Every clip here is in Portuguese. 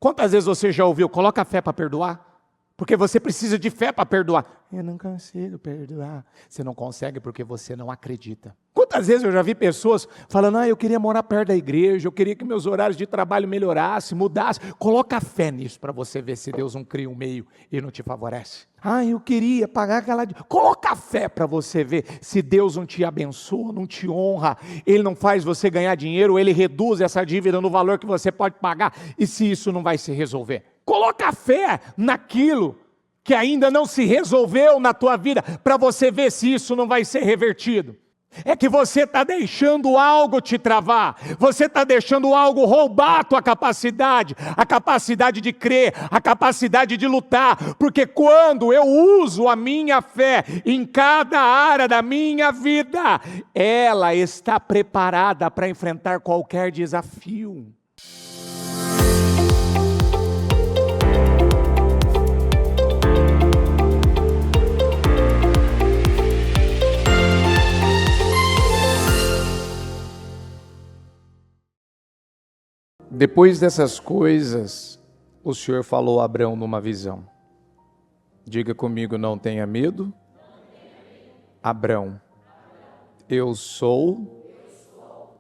Quantas vezes você já ouviu, coloca fé para perdoar? Porque você precisa de fé para perdoar. Eu não consigo perdoar. Você não consegue porque você não acredita. Quantas vezes eu já vi pessoas falando, eu queria morar perto da igreja, eu queria que meus horários de trabalho melhorassem, mudassem. Coloca fé nisso para você ver se Deus não cria um meio e não te favorece. Eu queria pagar aquela... Coloca fé para você ver se Deus não te abençoa, não te honra, Ele não faz você ganhar dinheiro, Ele reduz essa dívida no valor que você pode pagar, e se isso não vai se resolver. Coloca fé naquilo que ainda não se resolveu na tua vida, para você ver se isso não vai ser revertido. É que você está deixando algo te travar, você está deixando algo roubar a tua capacidade, a capacidade de crer, a capacidade de lutar, porque quando eu uso a minha fé em cada área da minha vida, ela está preparada para enfrentar qualquer desafio. Depois dessas coisas, o Senhor falou a Abraão numa visão. Diga comigo, não tenha medo. Abraão, eu sou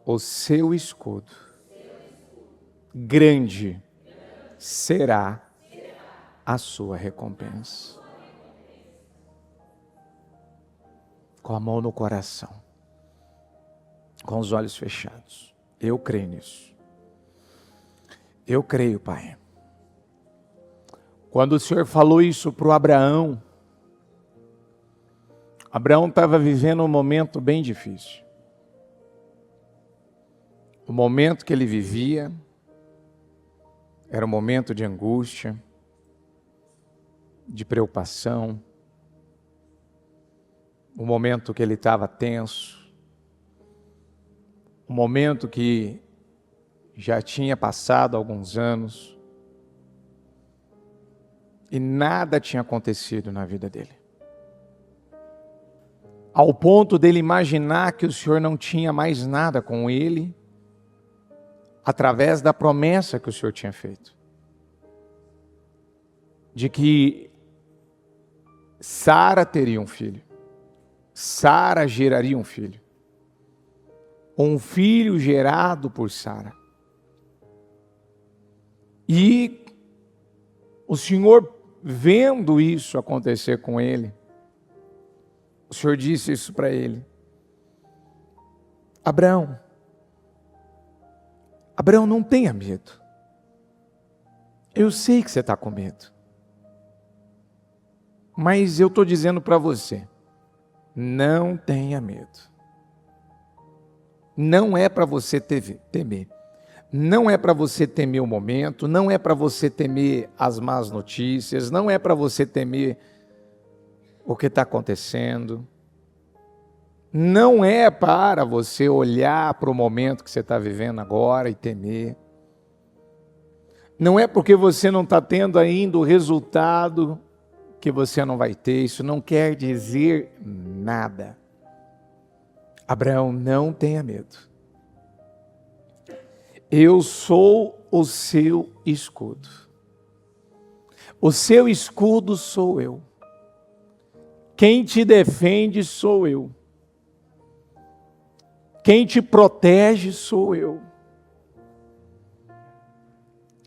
o seu escudo. Grande será a sua recompensa. Com a mão no coração, com os olhos fechados. Eu creio nisso. Eu creio, Pai. Quando o Senhor falou isso para o Abraão, Abraão estava vivendo um momento bem difícil. O momento que ele vivia era um momento de angústia, de preocupação, um momento que ele estava tenso, um momento que já tinha passado alguns anos e nada tinha acontecido na vida dele. Ao ponto dele imaginar que o Senhor não tinha mais nada com ele, através da promessa que o Senhor tinha feito. De que Sara teria um filho. Sara geraria um filho. Um filho gerado por Sara. E o Senhor, vendo isso acontecer com ele, o Senhor disse isso para ele. Abraão, não tenha medo. Eu sei que você está com medo. Mas eu estou dizendo para você, não tenha medo. Não é para você temer. Não é para você temer o momento, não é para você temer as más notícias, não é para você temer o que está acontecendo. Não é para você olhar para o momento que você está vivendo agora e temer. Não é porque você não está tendo ainda o resultado que você não vai ter, isso não quer dizer nada. Abraão, não tenha medo. Eu sou o seu escudo. O seu escudo sou eu. Quem te defende sou eu. Quem te protege sou eu.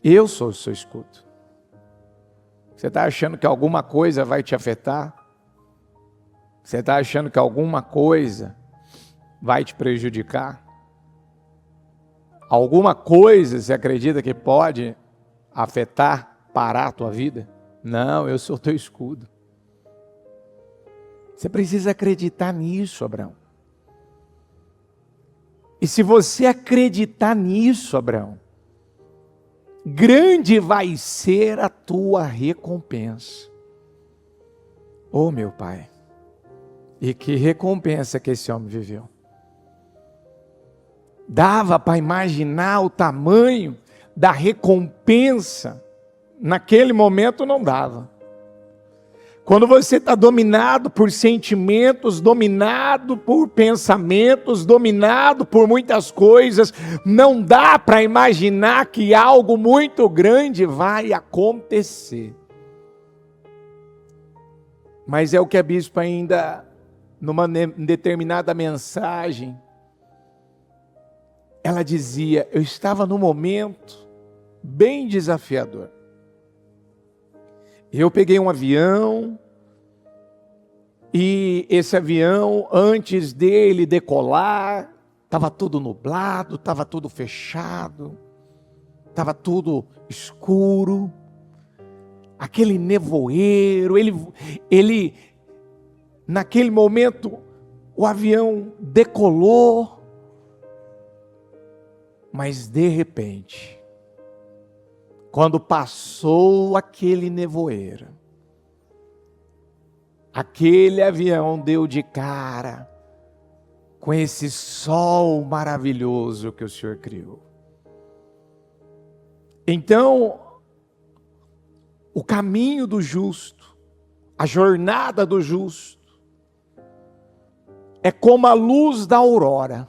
Eu sou o seu escudo. Você está achando que alguma coisa vai te afetar? Você está achando que alguma coisa vai te prejudicar? Alguma coisa você acredita que pode afetar, parar a tua vida? Não, eu sou teu escudo. Você precisa acreditar nisso, Abraão. E se você acreditar nisso, Abraão, grande vai ser a tua recompensa. Oh, meu Pai, e que recompensa que esse homem viveu. Dava para imaginar o tamanho da recompensa, naquele momento não dava. Quando você está dominado por sentimentos, dominado por pensamentos, dominado por muitas coisas, não dá para imaginar que algo muito grande vai acontecer. Mas é o que a bispa ainda, numa determinada mensagem, ela dizia: eu estava num momento bem desafiador. Eu peguei um avião, e esse avião, antes dele decolar, estava tudo nublado, estava tudo fechado, estava tudo escuro, aquele nevoeiro, ele naquele momento, o avião decolou, mas de repente, quando passou aquele nevoeiro, aquele avião deu de cara com esse sol maravilhoso que o Senhor criou. Então, o caminho do justo, a jornada do justo, é como a luz da aurora.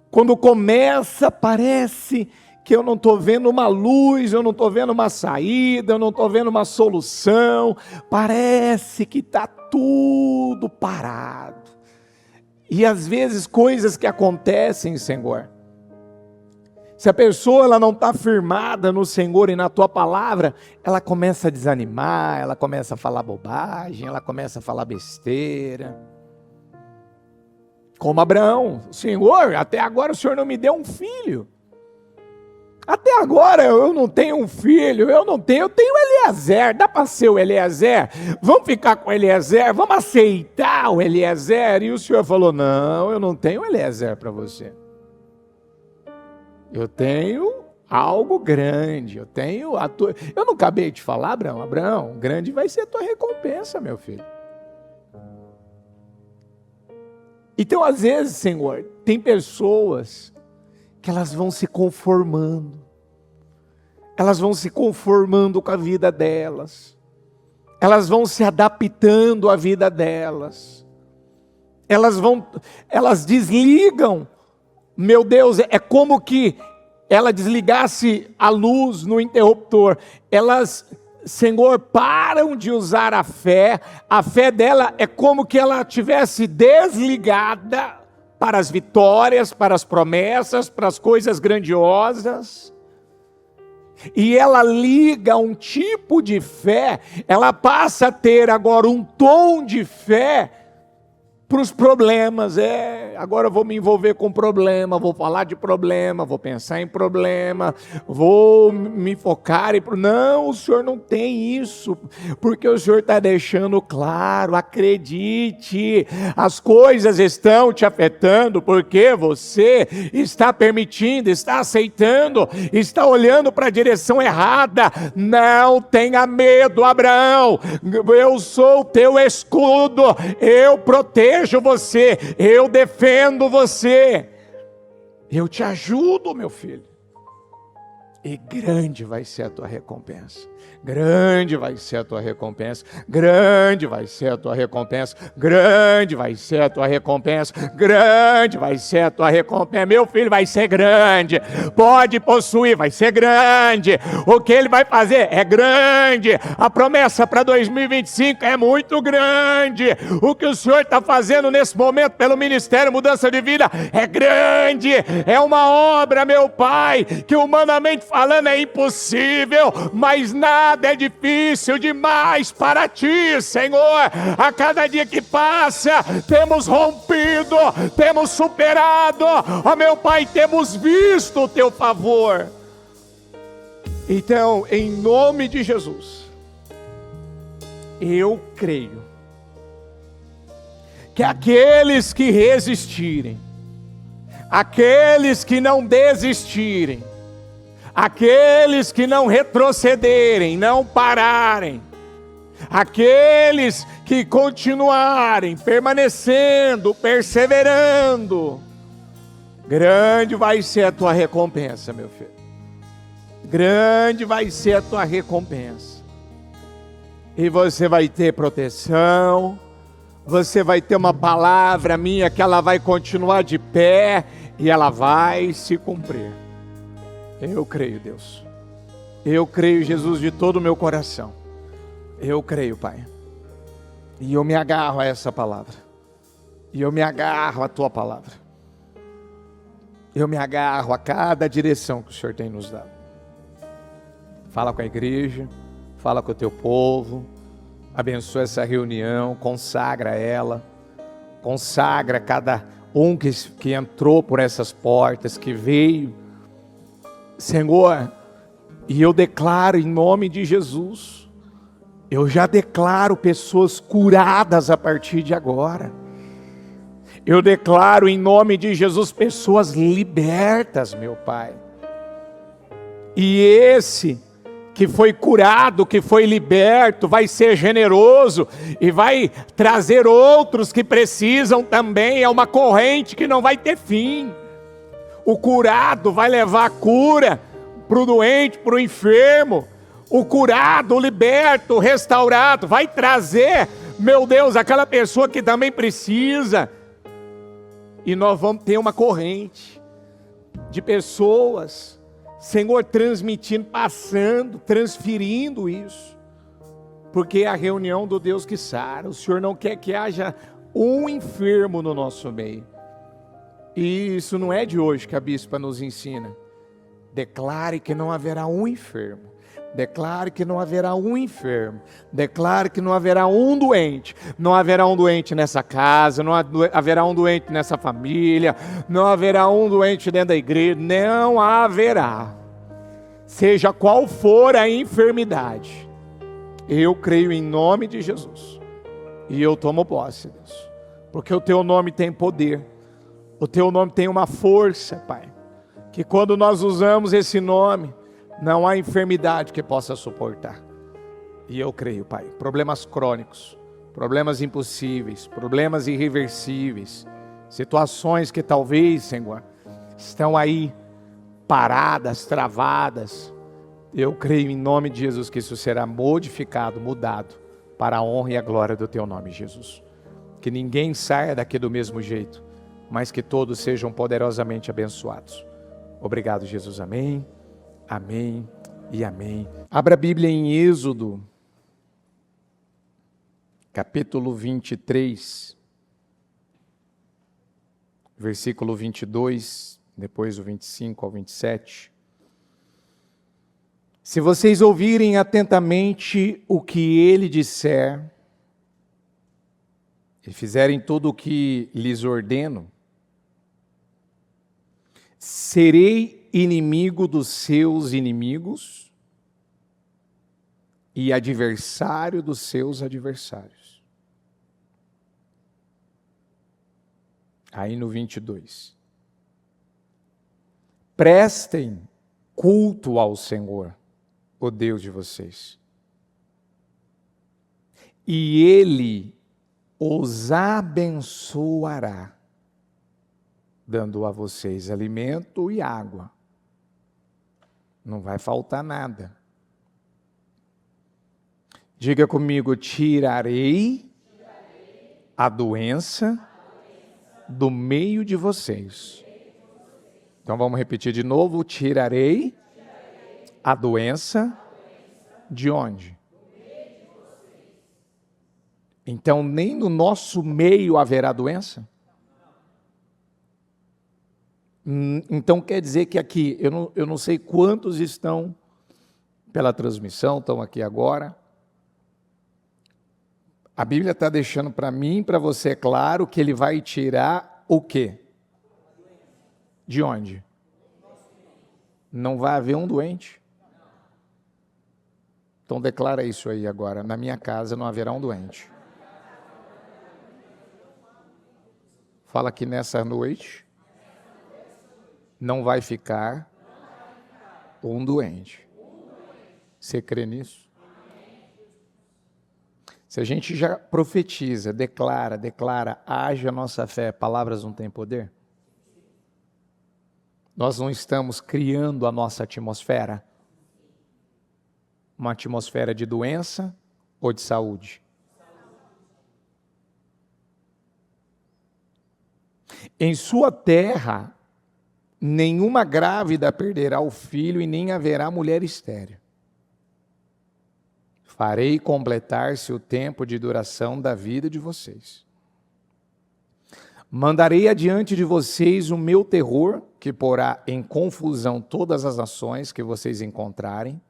Quando começa, parece que eu não estou vendo uma luz, eu não estou vendo uma saída, eu não estou vendo uma solução, parece que está tudo parado. E às vezes coisas que acontecem, Senhor, se a pessoa ela não está firmada no Senhor e na Tua palavra, ela começa a desanimar, ela começa a falar bobagem, ela começa a falar besteira. Como Abraão: Senhor, até agora o Senhor não me deu um filho. Até agora eu não tenho um filho, eu tenho Eliezer, dá para ser o Eliezer? Vamos ficar com o Eliezer, vamos aceitar o Eliezer? E o Senhor falou: não, eu não tenho Eliezer para você. Eu tenho algo grande, eu não acabei de falar, Abraão, grande vai ser a tua recompensa, meu filho. Então, às vezes, Senhor, tem pessoas que elas vão se conformando. Elas vão se conformando com a vida delas. Elas vão se adaptando à vida delas. Elas desligam. Meu Deus, é como que ela desligasse a luz no interruptor. Elas, Senhor, param de usar a fé dela é como que ela tivesse desligada para as vitórias, para as promessas, para as coisas grandiosas. E ela liga um tipo de fé, ela passa a ter agora um tom de fé para os problemas. Agora eu vou me envolver com problema, vou falar de problema, vou pensar em problema, vou me focar em... Não, o Senhor não tem isso, porque o Senhor está deixando claro, acredite, as coisas estão te afetando, porque você está permitindo, está aceitando, está olhando para a direção errada. Não tenha medo, Abraão, eu sou o teu escudo, eu protejo você, eu defendo você, eu te ajudo, meu filho, e grande vai ser a tua recompensa. Grande vai ser a tua recompensa, grande vai ser a tua recompensa, grande vai ser a tua recompensa, grande vai ser a tua recompensa. Meu filho vai ser grande, pode possuir, vai ser grande, o que ele vai fazer é grande, a promessa para 2025 é muito grande, o que o Senhor está fazendo nesse momento pelo Ministério Mudança de Vida é grande, é uma obra, meu Pai, que humanamente falando é impossível, mas nada é difícil demais para ti, Senhor. A cada dia que passa, temos rompido, temos superado, ó meu Pai, temos visto o teu favor. Então, em nome de Jesus, eu creio que aqueles que resistirem, aqueles que não desistirem, aqueles que não retrocederem, não pararem, aqueles que continuarem, permanecendo, perseverando, grande vai ser a tua recompensa, meu filho. Grande vai ser a tua recompensa. E você vai ter proteção, você vai ter uma palavra minha que ela vai continuar de pé e ela vai se cumprir. Eu creio, Deus. Eu creio, Jesus, de todo o meu coração. Eu creio, Pai. E eu me agarro a essa palavra. E eu me agarro à tua palavra. Eu me agarro a cada direção que o Senhor tem nos dado. Fala com a igreja, fala com o teu povo, abençoa essa reunião, consagra ela, consagra cada um que entrou por essas portas, que veio. Senhor, e eu declaro em nome de Jesus, eu já declaro pessoas curadas a partir de agora. Eu declaro em nome de Jesus pessoas libertas, meu Pai. E esse que foi curado, que foi liberto, vai ser generoso e vai trazer outros que precisam também. É uma corrente que não vai ter fim. O curado vai levar a cura para o doente, para o enfermo. O curado, o liberto, o restaurado vai trazer, meu Deus, aquela pessoa que também precisa. E nós vamos ter uma corrente de pessoas, Senhor, transmitindo, passando, transferindo isso. Porque é a reunião do Deus que sara. O Senhor não quer que haja um enfermo no nosso meio. E isso não é de hoje que a bispa nos ensina. Declare que não haverá um enfermo. Declare que não haverá um enfermo. Declare que não haverá um doente. Não haverá um doente nessa casa. Não haverá um doente nessa família. Não haverá um doente dentro da igreja. Não haverá. Seja qual for a enfermidade. Eu creio em nome de Jesus. E eu tomo posse, Deus. Porque o teu nome tem poder. O teu nome tem uma força, Pai. Que quando nós usamos esse nome, não há enfermidade que possa suportar. E eu creio, Pai, problemas crônicos, problemas impossíveis, problemas irreversíveis, situações que talvez, Senhor, estão aí paradas, travadas. Eu creio em nome de Jesus que isso será modificado, mudado, para a honra e a glória do Teu nome, Jesus. Que ninguém saia daqui do mesmo jeito, mas que todos sejam poderosamente abençoados. Obrigado, Jesus. Amém. Amém e amém. Abra a Bíblia em Êxodo, capítulo 23, versículo 22, depois o 25 ao 27. Se vocês ouvirem atentamente o que ele disser, e fizerem tudo o que lhes ordeno, serei inimigo dos seus inimigos e adversário dos seus adversários. Aí no 22. Prestem culto ao Senhor, o Deus de vocês, e Ele os abençoará, dando a vocês alimento e água. Não vai faltar nada. Diga comigo: tirarei a doença do meio de vocês. Então vamos repetir de novo: tirarei a doença de onde? Então nem no nosso meio haverá doença? Então quer dizer que aqui, eu não sei quantos estão pela transmissão, estão aqui agora. A Bíblia está deixando para mim e para você claro que Ele vai tirar o quê? De onde? Não vai haver um doente. Então declara isso aí agora: na minha casa não haverá um doente. Fala que nessa noite não vai ficar um doente. Você crê nisso? Se a gente já profetiza, declara, haja a nossa fé, palavras não têm poder? Nós não estamos criando a nossa atmosfera? Uma atmosfera de doença, ou de saúde? Em sua terra, nenhuma grávida perderá o filho e nem haverá mulher estéril. Farei completar-se o tempo de duração da vida de vocês. Mandarei adiante de vocês o meu terror, que porá em confusão todas as nações que vocês encontrarem.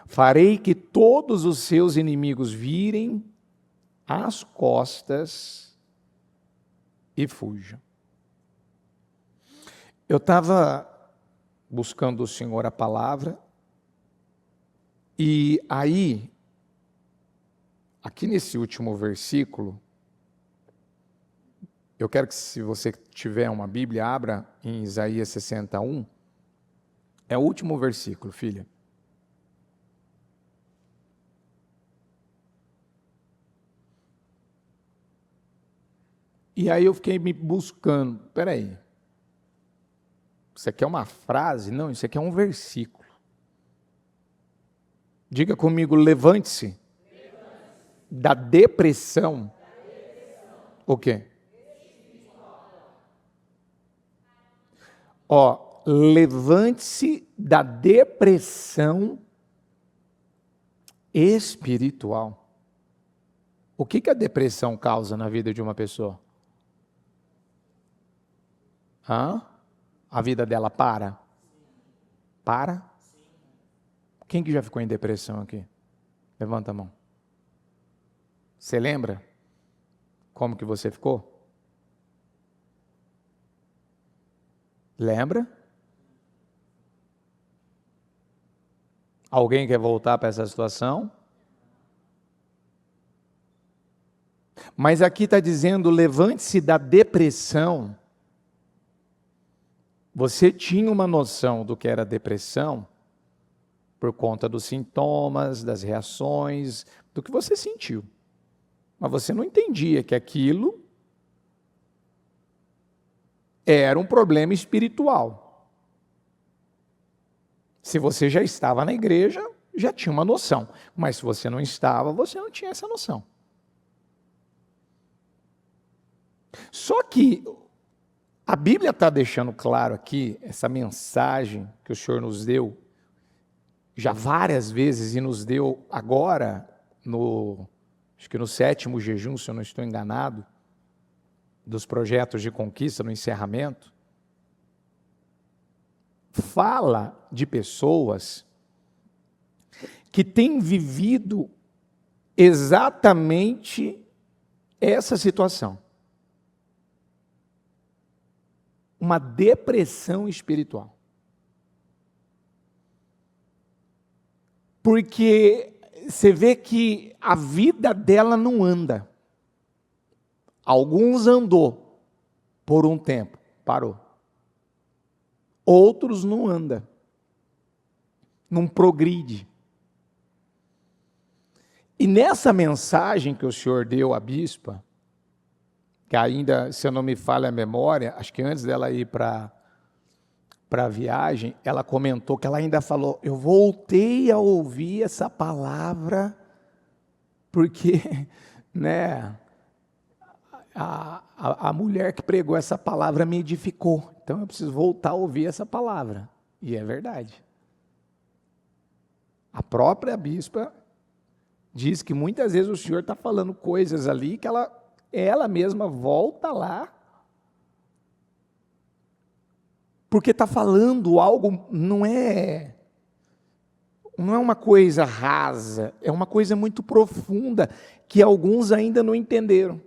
Farei que todos os seus inimigos virem as costas e fujam. Eu estava buscando do Senhor a palavra, e aí, aqui nesse último versículo, eu quero que, se você tiver uma Bíblia, abra em Isaías 61. É o último versículo, filha. E aí eu fiquei me buscando. Espera aí. Isso aqui é uma frase? Não, isso aqui é um versículo. Diga comigo, levante-se da depressão. O quê? Ó, levante-se da depressão espiritual. O que a depressão causa na vida de uma pessoa? A vida dela para? Para? Quem que já ficou em depressão aqui? Levanta a mão. Você lembra como que você ficou? Lembra? Alguém quer voltar para essa situação? Mas aqui está dizendo, levante-se da depressão. Você tinha uma noção do que era depressão por conta dos sintomas, das reações, do que você sentiu. Mas você não entendia que aquilo era um problema espiritual. Se você já estava na igreja, já tinha uma noção. Mas se você não estava, você não tinha essa noção. Só que a Bíblia está deixando claro aqui, essa mensagem que o Senhor nos deu, já várias vezes, e nos deu agora, acho que no 7º jejum, se eu não estou enganado, dos projetos de conquista, no encerramento, fala de pessoas que têm vivido exatamente essa situação. Uma depressão espiritual. Porque você vê que a vida dela não anda. Alguns andou por um tempo, parou. Outros não anda. Não progride. E nessa mensagem que o Senhor deu à bispa, que ainda, se eu não me falha a memória, acho que antes dela ir para a viagem, ela comentou que ela ainda falou, eu voltei a ouvir essa palavra, porque né, a mulher que pregou essa palavra me edificou, então eu preciso voltar a ouvir essa palavra, e é verdade. A própria bispa diz que muitas vezes o Senhor está falando coisas ali que ela mesma volta lá, porque está falando algo, não é uma coisa rasa, é uma coisa muito profunda, que alguns ainda não entenderam.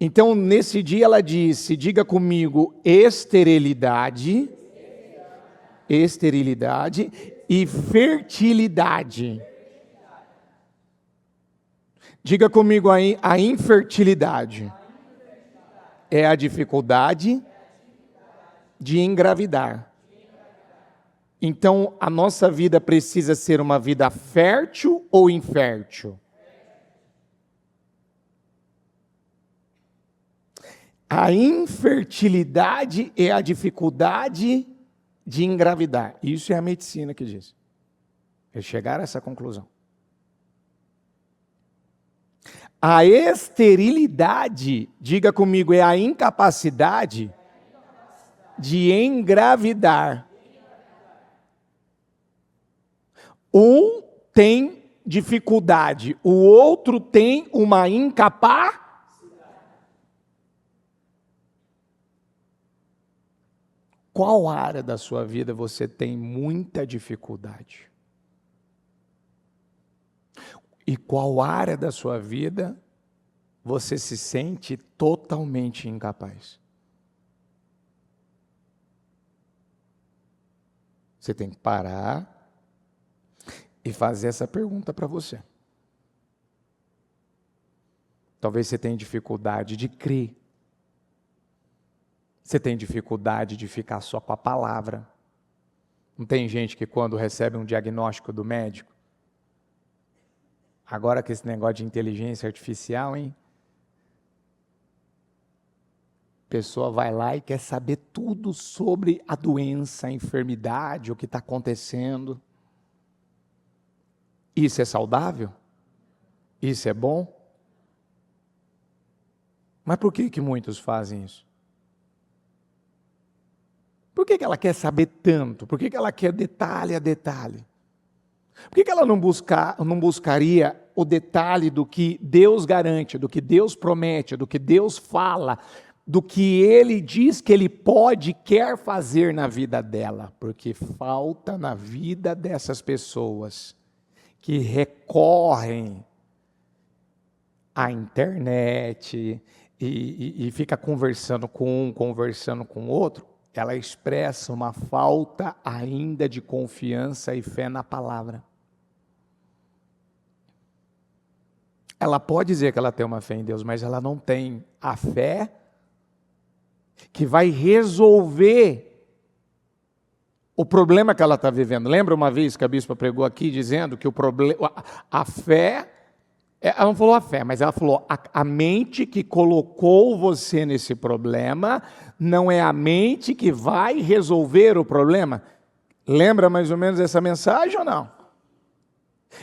Então, nesse dia ela disse, diga comigo, esterilidade e fertilidade. Diga comigo aí, a infertilidade é a dificuldade de engravidar. Então, a nossa vida precisa ser uma vida fértil ou infértil? A infertilidade é a dificuldade de engravidar. Isso é a medicina que diz. Eles chegaram a essa conclusão. A esterilidade, diga comigo, é a incapacidade de engravidar. Um tem dificuldade, o outro tem uma incapacidade. Qual área da sua vida você tem muita dificuldade? E qual área da sua vida você se sente totalmente incapaz? Você tem que parar e fazer essa pergunta para você. Talvez você tenha dificuldade de crer. Você tem dificuldade de ficar só com a palavra. Não tem gente que quando recebe um diagnóstico do médico, agora com esse negócio de inteligência artificial, hein? A pessoa vai lá e quer saber tudo sobre a doença, a enfermidade, o que está acontecendo. Isso é saudável? Isso é bom? Mas por que muitos fazem isso? Por que ela quer saber tanto? Por que ela quer detalhe a detalhe? Por que ela não buscaria o detalhe do que Deus garante, do que Deus promete, do que Deus fala, do que Ele diz que Ele pode e quer fazer na vida dela? Porque falta na vida dessas pessoas que recorrem à internet e fica conversando com um, conversando com o outro, ela expressa uma falta ainda de confiança e fé na palavra. Ela pode dizer que ela tem uma fé em Deus, mas ela não tem a fé que vai resolver o problema que ela está vivendo. Lembra uma vez que a bispa pregou aqui dizendo que o problema, a fé, ela não falou a fé, mas ela falou a mente que colocou você nesse problema não é a mente que vai resolver o problema. Lembra mais ou menos essa mensagem ou não?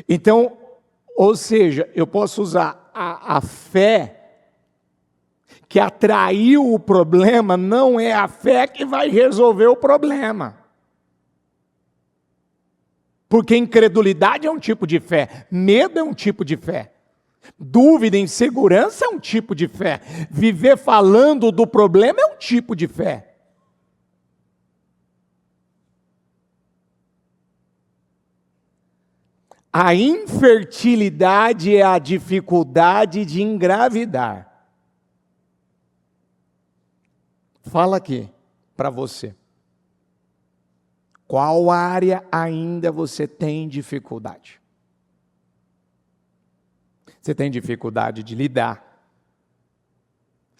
Então, ou seja, eu posso usar a fé que atraiu o problema, não é a fé que vai resolver o problema. Porque incredulidade é um tipo de fé, medo é um tipo de fé, dúvida, insegurança é um tipo de fé, viver falando do problema é um tipo de fé. A infertilidade é a dificuldade de engravidar. Fala aqui para você. Qual área ainda você tem dificuldade? Você tem dificuldade de lidar.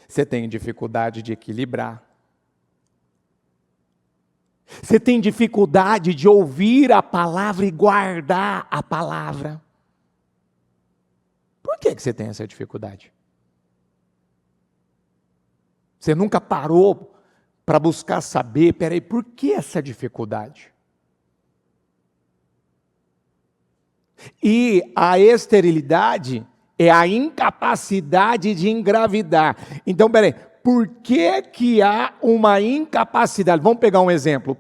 Você tem dificuldade de equilibrar. Você tem dificuldade de ouvir a palavra e guardar a palavra. Por que você tem essa dificuldade? Você nunca parou para buscar saber, peraí, por que essa dificuldade? E a esterilidade é a incapacidade de engravidar. Então, peraí, por que há uma incapacidade? Vamos pegar um exemplo.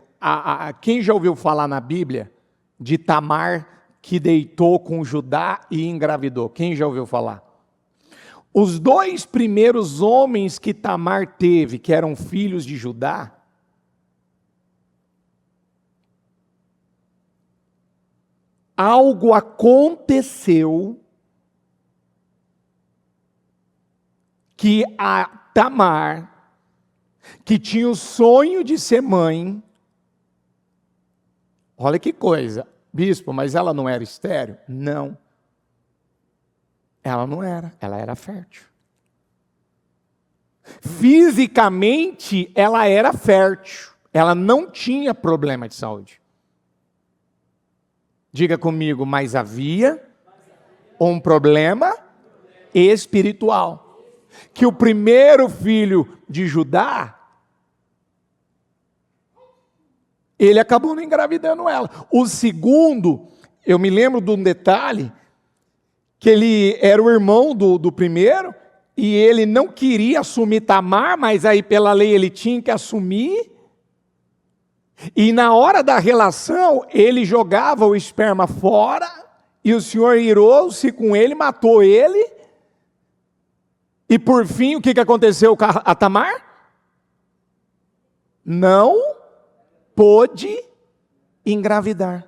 Quem já ouviu falar na Bíblia de Tamar que deitou com Judá e engravidou? Quem já ouviu falar? Os dois primeiros homens que Tamar teve, que eram filhos de Judá, algo aconteceu que a Tamar, que tinha o sonho de ser mãe, olha que coisa, bispo, mas ela não era estéril? Não. Ela não era, ela era fértil. Fisicamente, ela era fértil, ela não tinha problema de saúde. Diga comigo, mas havia um problema espiritual. Que o primeiro filho de Judá, ele acabou não engravidando ela. O segundo, Eu me lembro de um detalhe, que ele era o irmão do primeiro, e ele não queria assumir Tamar, mas aí pela lei ele tinha que assumir. E na hora da relação, ele jogava o esperma fora, e o Senhor irou-se com ele, matou ele. E por fim, o que aconteceu com a Tamar? Não pôde engravidar.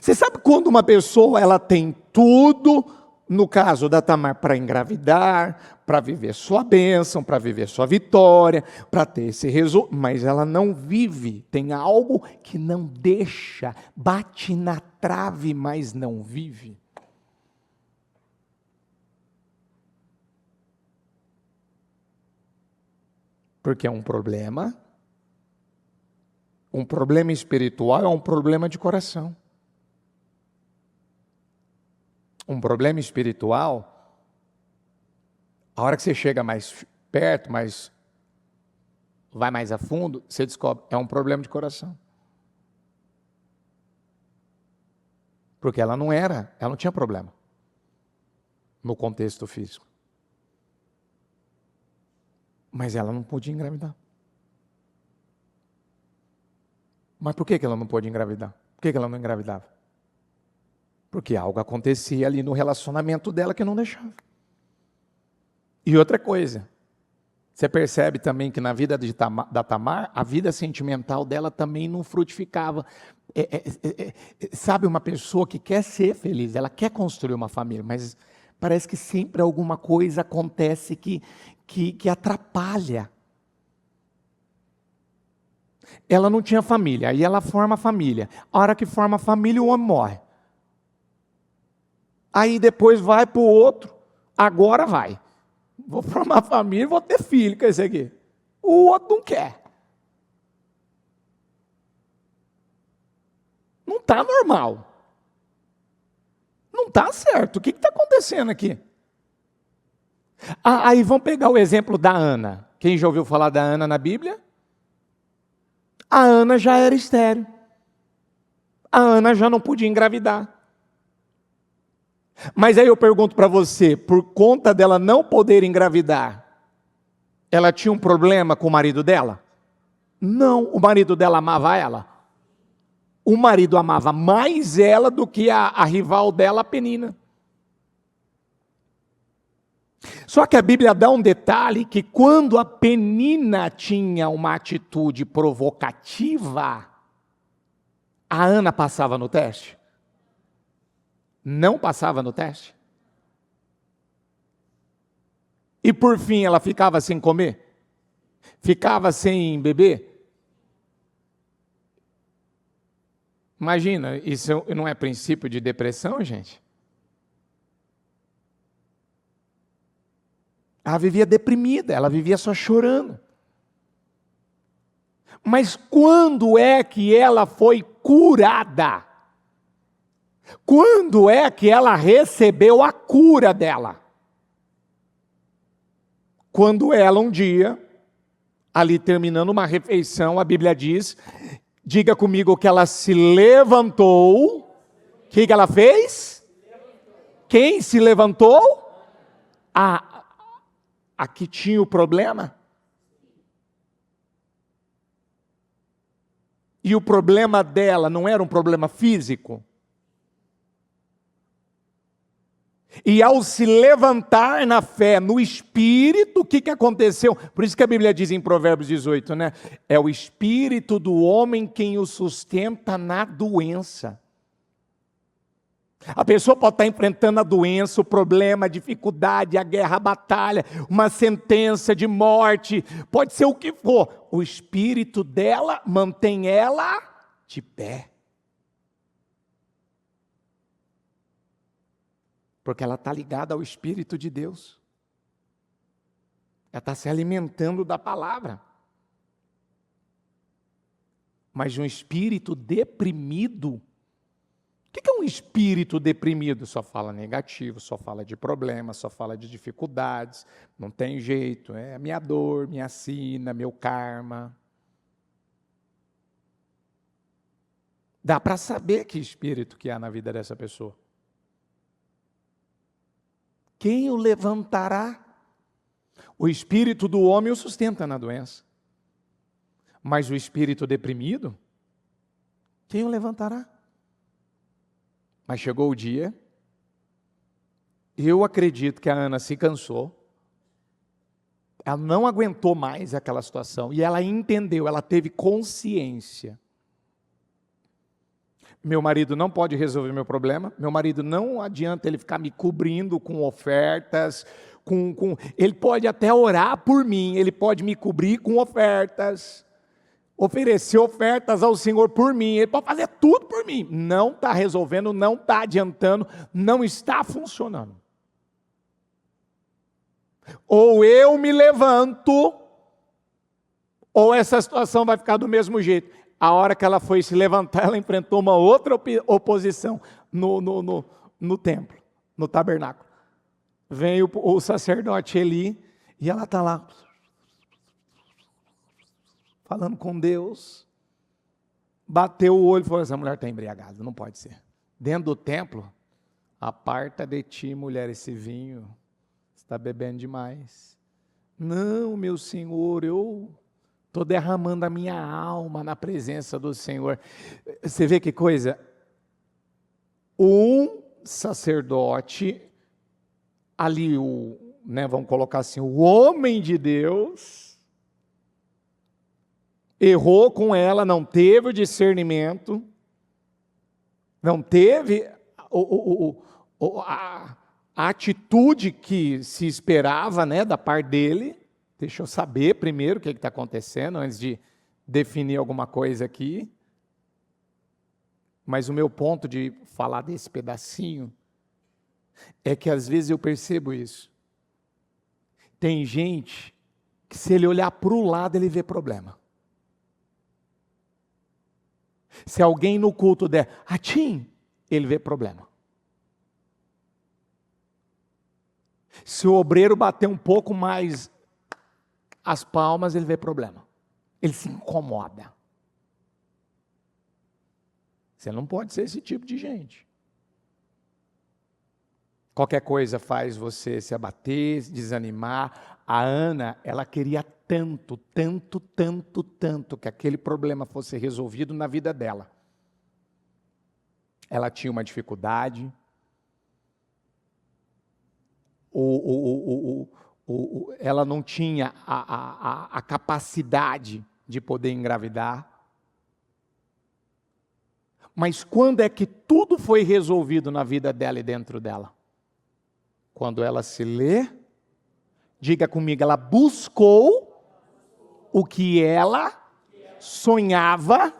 Você sabe quando uma pessoa ela tem tudo, no caso da Tamar, para engravidar, para viver sua bênção, para viver sua vitória, para ter esse resultado, mas ela não vive, tem algo que não deixa, bate na trave, mas não vive. Porque é um problema espiritual, é um problema de coração. Um problema espiritual, a hora que você chega mais perto, vai mais a fundo, você descobre, é um problema de coração. Porque ela não tinha problema no contexto físico. Mas ela não podia engravidar. Mas por que ela não pôde engravidar? Por que ela não engravidava? Porque algo acontecia ali no relacionamento dela que não deixava. E outra coisa, você percebe também que na vida da Tamar, a vida sentimental dela também não frutificava. Sabe, uma pessoa que quer ser feliz, ela quer construir uma família, mas parece que sempre alguma coisa acontece que atrapalha. Ela não tinha família, aí ela forma família. A hora que forma família, o homem morre. Aí depois vai para o outro, agora vai. Vou formar família, vou ter filho com esse aqui. O outro não quer. Não está normal. Não está certo. O que está acontecendo aqui? Aí vamos pegar o exemplo da Ana. Quem já ouviu falar da Ana na Bíblia? A Ana já era estéril. A Ana já não podia engravidar. Mas aí eu pergunto para você, por conta dela não poder engravidar, ela tinha um problema com o marido dela? Não, o marido dela amava ela. O marido amava mais ela do que a rival dela, a Penina. Só que a Bíblia dá um detalhe que quando a Penina tinha uma atitude provocativa, a Ana passava no teste? Não passava no teste? E por fim ela ficava sem comer? Ficava sem beber? Imagina, isso não é princípio de depressão, gente? Ela vivia deprimida, ela vivia só chorando. Mas quando é que ela foi curada? Quando é que ela recebeu a cura dela? Quando ela um dia, ali terminando uma refeição, a Bíblia diz, diga comigo que ela se levantou. O que ela fez? Quem se levantou? A que tinha o problema? E o problema dela não era um problema físico? E ao se levantar na fé, no Espírito, o que aconteceu? Por isso que a Bíblia diz em Provérbios 18, né? É o Espírito do homem quem o sustenta na doença. A pessoa pode estar enfrentando a doença, o problema, a dificuldade, a guerra, a batalha, uma sentença de morte, pode ser o que for. O Espírito dela mantém ela de pé. Porque ela está ligada ao Espírito de Deus. Ela está se alimentando da palavra. Mas um espírito deprimido, o que é um espírito deprimido? Só fala negativo, só fala de problemas, só fala de dificuldades, não tem jeito, é minha dor, minha sina, meu karma. Dá para saber que espírito que há na vida dessa pessoa. Quem o levantará? O espírito do homem o sustenta na doença. Mas o espírito deprimido, quem o levantará? Mas chegou o dia, eu acredito que a Ana se cansou, ela não aguentou mais aquela situação, e ela entendeu, ela teve consciência. Meu marido não pode resolver meu problema, meu marido não adianta ele ficar me cobrindo com ofertas, ele pode até orar por mim, ele pode me cobrir com ofertas, oferecer ofertas ao Senhor por mim, ele pode fazer tudo por mim, não está resolvendo, não está adiantando, não está funcionando. Ou eu me levanto, ou essa situação vai ficar do mesmo jeito. A hora que ela foi se levantar, ela enfrentou uma outra oposição no templo, no tabernáculo. Vem o sacerdote Eli, e ela está lá, falando com Deus, bateu o olho e falou, essa mulher está embriagada, não pode ser. Dentro do templo, aparta de ti, mulher, esse vinho, está bebendo demais. Não, meu Senhor, eu estou derramando a minha alma na presença do Senhor. Você vê que coisa? Um sacerdote, ali, vamos colocar assim, o homem de Deus, errou com ela, não teve o discernimento, não teve a atitude que se esperava, da parte dele. Deixa eu saber primeiro o que está acontecendo, antes de definir alguma coisa aqui. Mas o meu ponto de falar desse pedacinho é que às vezes eu percebo isso. Tem gente que se ele olhar para o lado, ele vê problema. Se alguém no culto der atim, ele vê problema. Se o obreiro bater um pouco mais as palmas, ele vê problema. Ele se incomoda. Você não pode ser esse tipo de gente. Qualquer coisa faz você se abater, se desanimar. A Ana, ela queria tanto que aquele problema fosse resolvido na vida dela. Ela tinha uma dificuldade. Ela não tinha a capacidade de poder engravidar. Mas quando é que tudo foi resolvido na vida dela e dentro dela? Quando ela se lê, diga comigo, ela buscou o que ela sonhava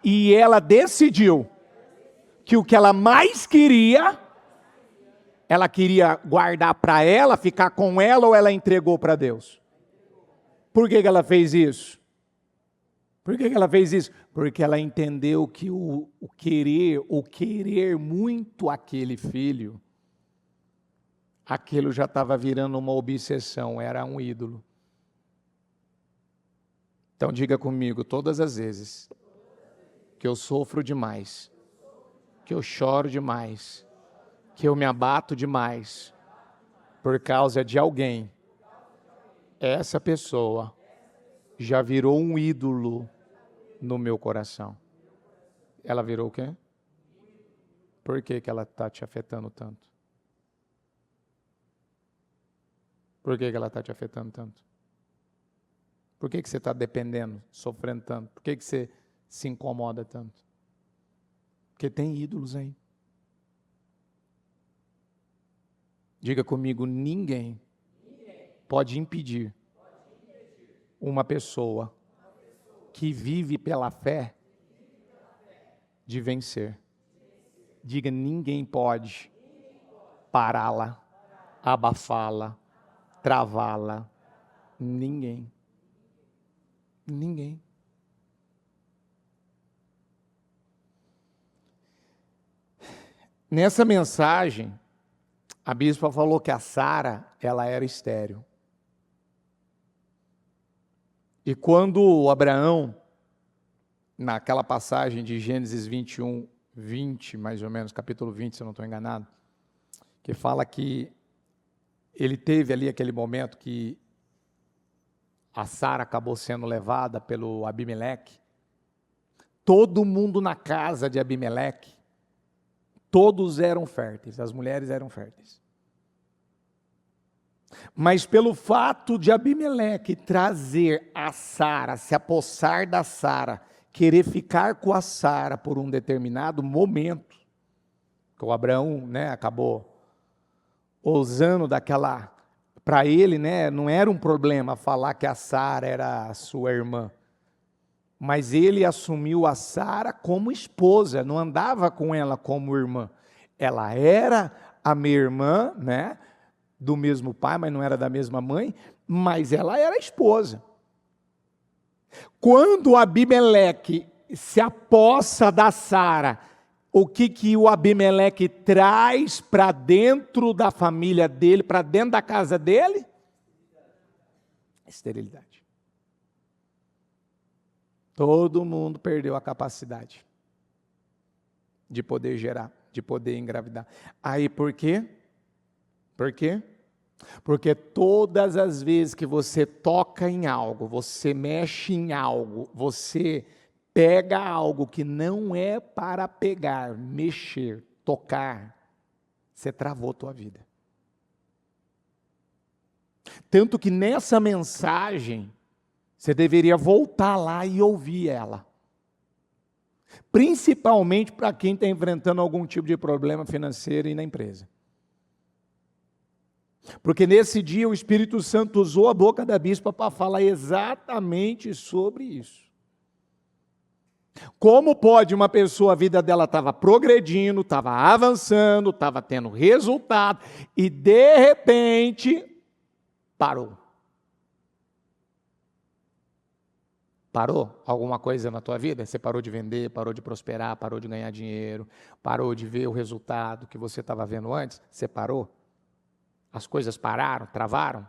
e ela decidiu que o que ela mais queria, ela queria guardar para ela, ficar com ela, ou ela entregou para Deus? Por que ela fez isso? Por que ela fez isso? Porque ela entendeu que o querer muito aquele filho, aquilo já estava virando uma obsessão, era um ídolo. Então diga comigo, todas as vezes que eu sofro demais, que eu choro demais, que eu me abato demais por causa de alguém, essa pessoa já virou um ídolo no meu coração. Ela virou o quê? Por que ela está te afetando tanto? Por que ela está te afetando tanto? Por que você está dependendo, sofrendo tanto? Por que você se incomoda tanto? Porque tem ídolos aí. Diga comigo, ninguém pode impedir uma pessoa que vive pela fé de vencer. Diga, ninguém pode pará-la, abafá-la, travá-la. Ninguém. Ninguém. Nessa mensagem, a bispa falou que a Sara, ela era estéril. E quando Abraão naquela passagem de Gênesis 21, 20, mais ou menos, capítulo 20, se eu não estou enganado, que fala que ele teve ali aquele momento que a Sara acabou sendo levada pelo Abimeleque. Todo mundo na casa de Abimeleque, todos eram férteis, as mulheres eram férteis. Mas pelo fato de Abimeleque trazer a Sara, se apossar da Sara, querer ficar com a Sara por um determinado momento, que o Abraão, acabou ousando daquela, para ele, não era um problema falar que a Sara era a sua irmã, mas ele assumiu a Sara como esposa, não andava com ela como irmã. Ela era a minha irmã, do mesmo pai, mas não era da mesma mãe, mas ela era esposa. Quando Abimeleque se apossa da Sara, o que o Abimeleque traz para dentro da família dele, para dentro da casa dele? Esterilidade. Todo mundo perdeu a capacidade de poder gerar, de poder engravidar. Aí por quê? Por quê? Porque todas as vezes que você toca em algo, você mexe em algo, você pega algo que não é para pegar, mexer, tocar, você travou a tua vida. Tanto que nessa mensagem, você deveria voltar lá e ouvir ela. Principalmente para quem está enfrentando algum tipo de problema financeiro e na empresa. Porque nesse dia o Espírito Santo usou a boca da bispa para falar exatamente sobre isso. Como pode uma pessoa, a vida dela estava progredindo, estava avançando, estava tendo resultado, e de repente, parou. Parou alguma coisa na tua vida? Você parou de vender, parou de prosperar, parou de ganhar dinheiro, parou de ver o resultado que você estava vendo antes? Você parou? As coisas pararam, travaram?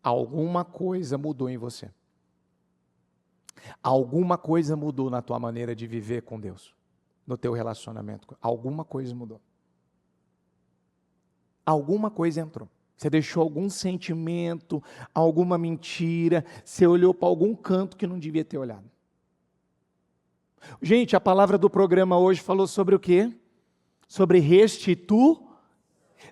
Alguma coisa mudou em você. Alguma coisa mudou na tua maneira de viver com Deus, no teu relacionamento. Alguma coisa mudou. Alguma coisa entrou. Você deixou algum sentimento, alguma mentira, você olhou para algum canto que não devia ter olhado. Gente, a palavra do programa hoje falou sobre o quê? Sobre restituir.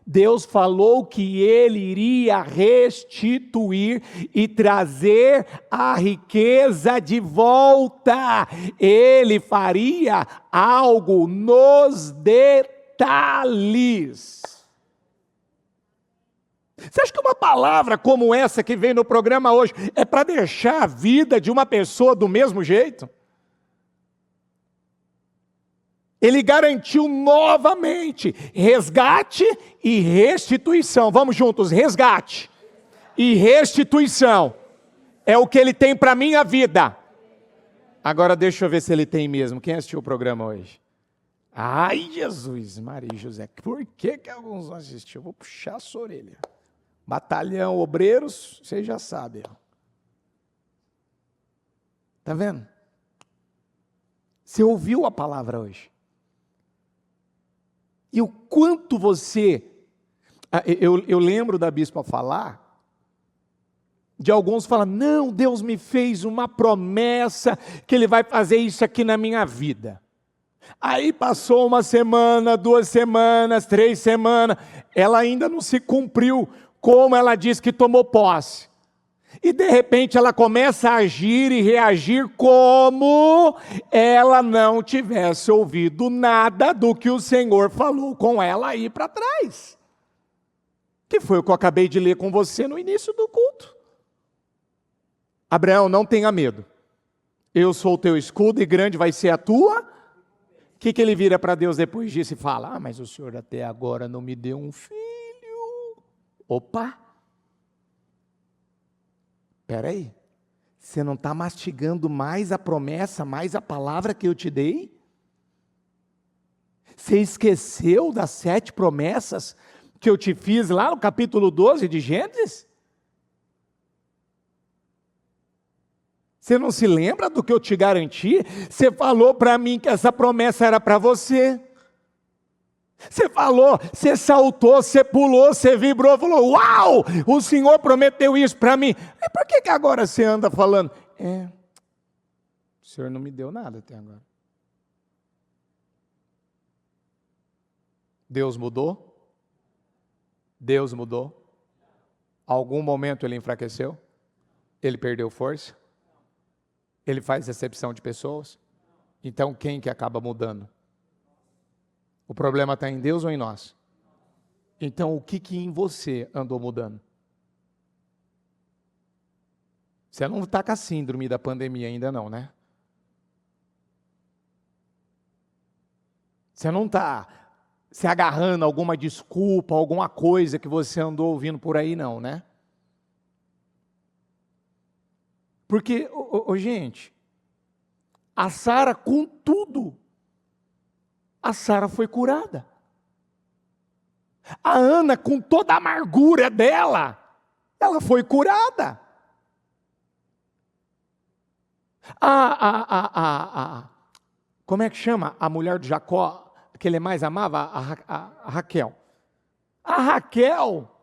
Deus falou que Ele iria restituir e trazer a riqueza de volta. Ele faria algo nos detalhes. Você acha que uma palavra como essa que veio no programa hoje é para deixar a vida de uma pessoa do mesmo jeito? Ele garantiu novamente resgate e restituição. Vamos juntos, resgate e restituição. É o que Ele tem para a minha vida. Agora deixa eu ver se Ele tem mesmo. Quem assistiu o programa hoje? Ai, Jesus, Maria e José. Por que alguns não assistiram? Vou puxar a sua orelha. Batalhão Obreiros, vocês já sabem. Está vendo? Você ouviu a palavra hoje? E o quanto você... Eu lembro da bispa falar, de alguns falam, não, Deus me fez uma promessa que Ele vai fazer isso aqui na minha vida. Aí passou uma semana, 2 semanas, 3 semanas, ela ainda não se cumpriu como ela disse que tomou posse. E de repente ela começa a agir e reagir como ela não tivesse ouvido nada do que o Senhor falou com ela aí para trás. Que foi o que eu acabei de ler com você no início do culto. Abraão, não tenha medo. Eu sou o teu escudo e grande vai ser a tua. O que ele vira para Deus depois disso e fala, mas o Senhor até agora não me deu um filho. Opa! Espera aí, você não está mastigando mais a promessa, mais a palavra que eu te dei? Você esqueceu das 7 promessas que eu te fiz lá no capítulo 12 de Gênesis? Você não se lembra do que eu te garanti? Você falou para mim que essa promessa era para você. Você falou, você saltou, você pulou, você vibrou, falou, uau, o Senhor prometeu isso para mim. E por que agora você anda falando? O Senhor não me deu nada até agora. Deus mudou? Deus mudou? Algum momento ele enfraqueceu? Ele perdeu força? Ele faz exceção de pessoas? Então quem que acaba mudando? O problema está em Deus ou em nós? Então o que em você andou mudando? Você não está com a síndrome da pandemia ainda não, né? Você não está se agarrando a alguma desculpa, alguma coisa que você andou ouvindo por aí não, né? Porque, gente, a Sara com tudo, a Sara foi curada. A Ana com toda a amargura dela, ela foi curada. Como é que chama a mulher de Jacó, que ele mais amava? A Raquel. A Raquel,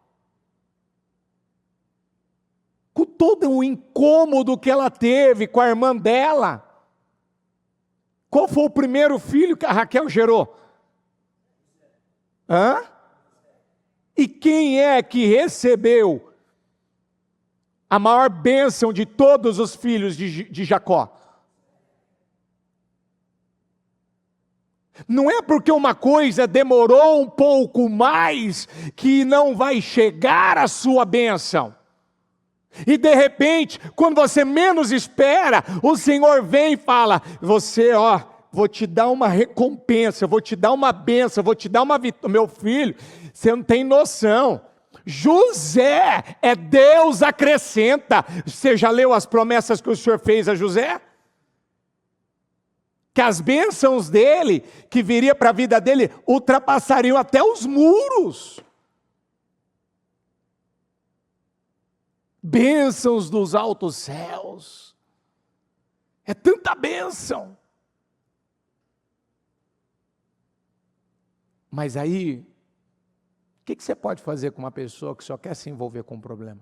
com todo o incômodo que ela teve com a irmã dela, qual foi o primeiro filho que a Raquel gerou? E quem é que recebeu a maior bênção de todos os filhos de Jacó? Não é porque uma coisa demorou um pouco mais que não vai chegar a sua bênção. E de repente, quando você menos espera, o Senhor vem e fala, vou te dar uma recompensa, vou te dar uma bênção, vou te dar uma vitória. Meu filho, você não tem noção. José é Deus acrescenta. Você já leu as promessas que o Senhor fez a José? Que as bênçãos dele, que viria para a vida dele, ultrapassariam até os muros. Bênçãos dos altos céus. É tanta bênção. Mas aí, o que você pode fazer com uma pessoa que só quer se envolver com um problema?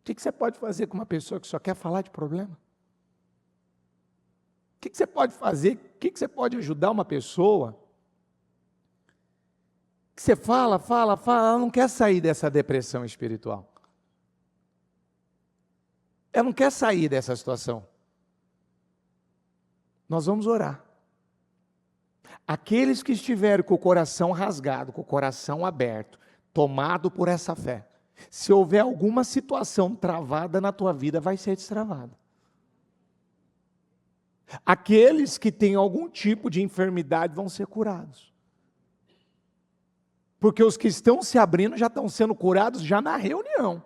O que você pode fazer com uma pessoa que só quer falar de problema? O que você pode fazer? O que você pode ajudar uma pessoa que você fala, ela não quer sair dessa depressão espiritual. Ela não quer sair dessa situação. Nós vamos orar. Aqueles que estiverem com o coração rasgado, com o coração aberto, tomado por essa fé, se houver alguma situação travada na tua vida, vai ser destravada. Aqueles que têm algum tipo de enfermidade vão ser curados. Porque os que estão se abrindo já estão sendo curados já na reunião.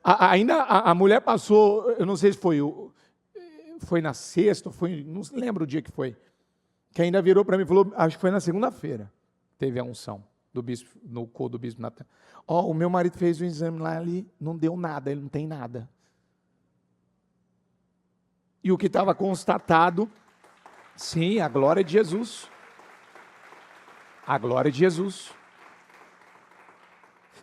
Ainda a mulher passou, eu não sei se foi na sexta, não lembro o dia que foi, que ainda virou para mim e falou, acho que foi na segunda-feira, teve a unção do bispo, no do bispo Natan. O meu marido fez um exame lá ali, não deu nada, ele não tem nada. E o que estava constatado, sim, a glória de Jesus. A glória de Jesus.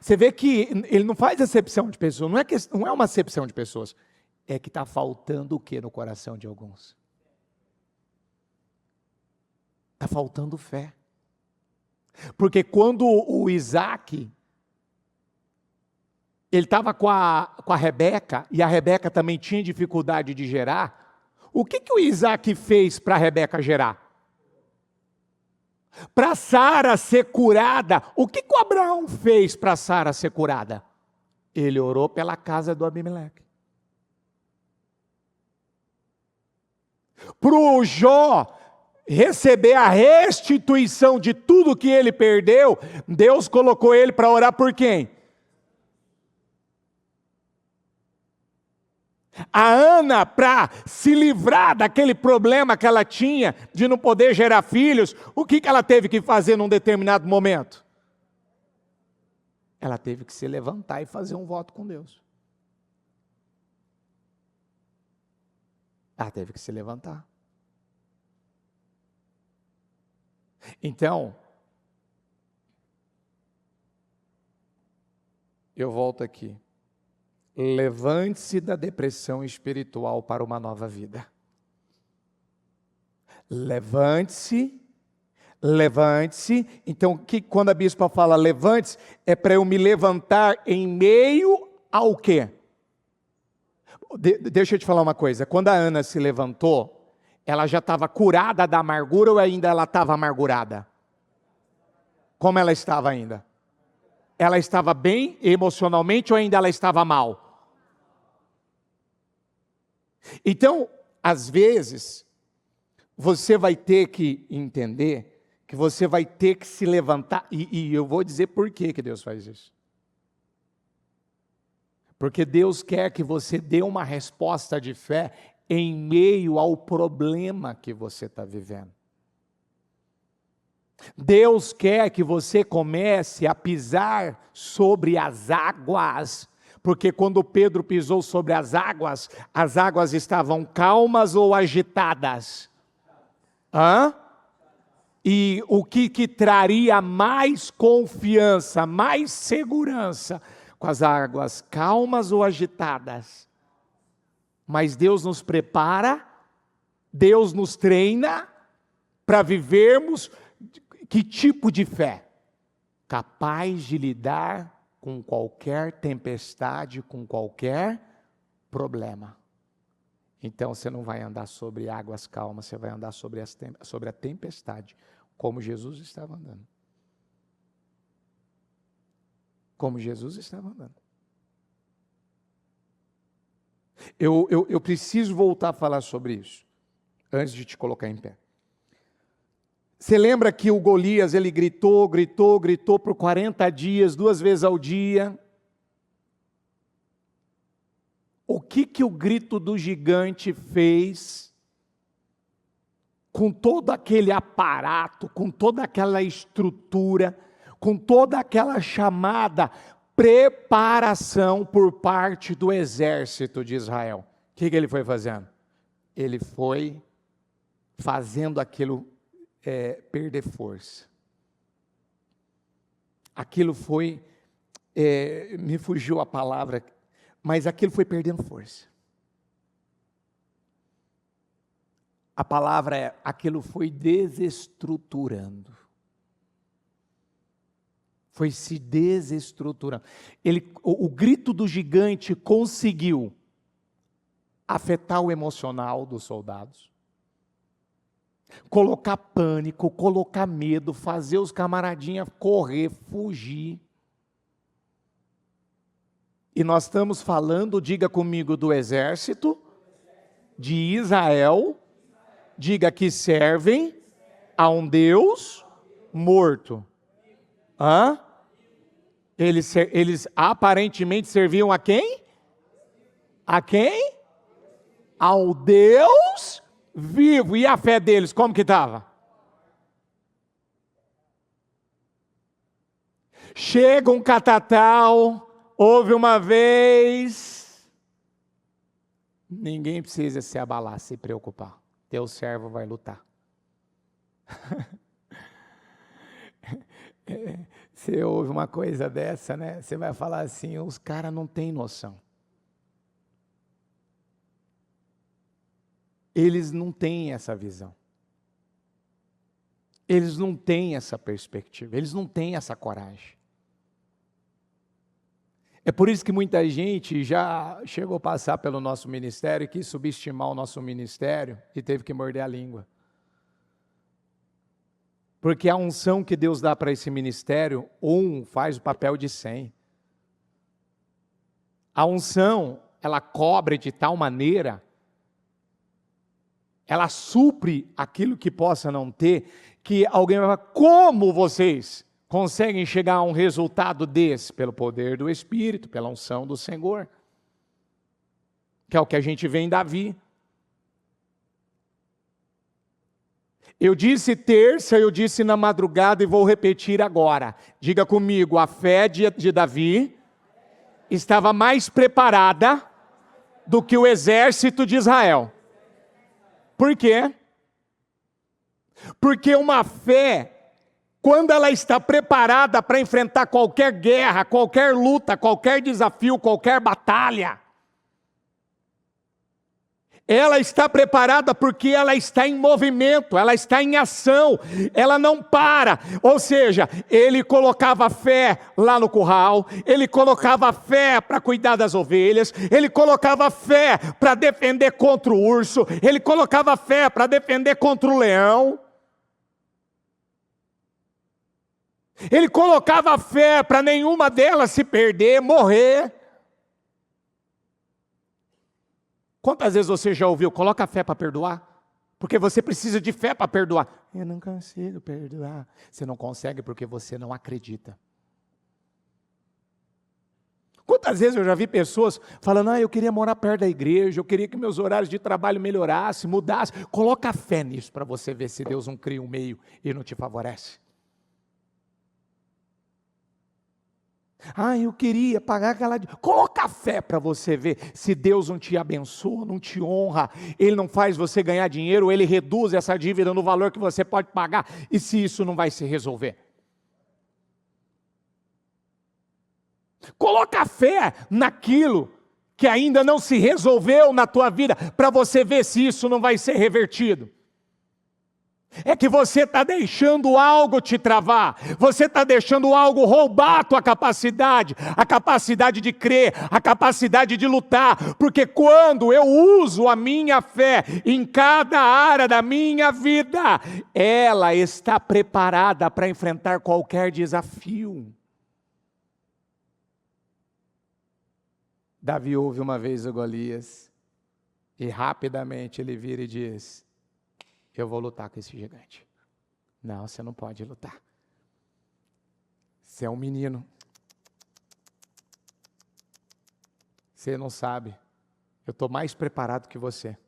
Você vê que ele não faz acepção de pessoas, não é uma acepção de pessoas, é que está faltando o que no coração de alguns? Está faltando fé. Porque quando o Isaac, ele estava com a Rebeca, e a Rebeca também tinha dificuldade de gerar, o que o Isaac fez para a Rebeca gerar? Para Sara ser curada, o que o Abraão fez para Sara ser curada? Ele orou pela casa do Abimeleque. Para o Jó receber a restituição de tudo que ele perdeu, Deus colocou ele para orar por quem? A Ana, para se livrar daquele problema que ela tinha de não poder gerar filhos, o que ela teve que fazer num determinado momento? Ela teve que se levantar e fazer um voto com Deus. Ela teve que se levantar. Então, eu volto aqui. Levante-se da depressão espiritual para uma nova vida. Levante-se. Levante-se. Então, quando a bispa fala levante-se, é para eu me levantar em meio ao quê? Deixa eu te falar uma coisa. Quando a Ana se levantou, ela já estava curada da amargura ou ainda ela estava amargurada? Como ela estava ainda? Ela estava bem emocionalmente ou ainda ela estava mal? Então, às vezes, você vai ter que entender que você vai ter que se levantar, e eu vou dizer por que Deus faz isso. Porque Deus quer que você dê uma resposta de fé em meio ao problema que você está vivendo. Deus quer que você comece a pisar sobre as águas, porque quando Pedro pisou sobre as águas estavam calmas ou agitadas? E o que traria mais confiança, mais segurança, com as águas calmas ou agitadas? Mas Deus nos prepara, Deus nos treina para vivermos que tipo de fé? Capaz de lidar com qualquer tempestade, com qualquer problema. Então você não vai andar sobre águas calmas, você vai andar sobre a tempestade, como Jesus estava andando. Como Jesus estava andando. Eu preciso voltar a falar sobre isso, antes de te colocar em pé. Você lembra que o Golias, ele gritou por 40 dias, 2 vezes ao dia. O que o grito do gigante fez com todo aquele aparato, com toda aquela estrutura, com toda aquela chamada preparação por parte do exército de Israel? O que ele foi fazendo? Ele foi fazendo aquilo perder força. Aquilo foi, me fugiu a palavra, mas aquilo foi perdendo força. A palavra é, aquilo foi desestruturando. Foi se desestruturando. O grito do gigante conseguiu afetar o emocional dos soldados, colocar pânico, colocar medo, fazer os camaradinhas correr, fugir. E nós estamos falando, diga comigo, do exército de Israel, diga que servem a um Deus morto. Eles aparentemente serviam a quem? A quem? Ao Deus vivo. E a fé deles, como que estava? Chega um catatal, ouve uma vez. Ninguém precisa se abalar, se preocupar. Teu servo vai lutar. Você ouve uma coisa dessa, né? Você vai falar assim, os caras não têm noção. Eles não têm essa visão. Eles não têm essa perspectiva. Eles não têm essa coragem. É por isso que muita gente já chegou a passar pelo nosso ministério e quis subestimar o nosso ministério e teve que morder a língua. Porque a unção que Deus dá para esse ministério, faz o papel de 100. A unção, ela cobre de tal maneira, ela supre aquilo que possa não ter, que alguém vai falar, como vocês conseguem chegar a um resultado desse? Pelo poder do Espírito, pela unção do Senhor. Que é o que a gente vê em Davi. Eu disse terça, eu disse na madrugada e vou repetir agora. Diga comigo, a fé de Davi estava mais preparada do que o exército de Israel. Por quê? Porque uma fé, quando ela está preparada para enfrentar qualquer guerra, qualquer luta, qualquer desafio, qualquer batalha, ela está preparada porque ela está em movimento, ela está em ação, ela não para. Ou seja, ele colocava fé lá no curral, ele colocava fé para cuidar das ovelhas, ele colocava fé para defender contra o urso, ele colocava fé para defender contra o leão. Ele colocava fé para nenhuma delas se perder, morrer. Quantas vezes você já ouviu, coloca fé para perdoar? Porque você precisa de fé para perdoar. Eu não consigo perdoar. Você não consegue porque você não acredita. Quantas vezes eu já vi pessoas falando, eu queria morar perto da igreja, eu queria que meus horários de trabalho melhorassem, mudassem. Coloca fé nisso para você ver se Deus não cria um meio e não te favorece. Eu queria pagar aquela... Coloca fé para você ver se Deus não te abençoa, não te honra, Ele não faz você ganhar dinheiro, Ele reduz essa dívida no valor que você pode pagar, e se isso não vai se resolver. Coloca fé naquilo que ainda não se resolveu na tua vida, para você ver se isso não vai ser revertido. É que você está deixando algo te travar, você está deixando algo roubar a tua capacidade, a capacidade de crer, a capacidade de lutar, porque quando eu uso a minha fé em cada área da minha vida, ela está preparada para enfrentar qualquer desafio. Davi ouve uma vez o Golias, e rapidamente ele vira e diz, eu vou lutar com esse gigante. Não, você não pode lutar. Você é um menino. Você não sabe. Eu estou mais preparado que você.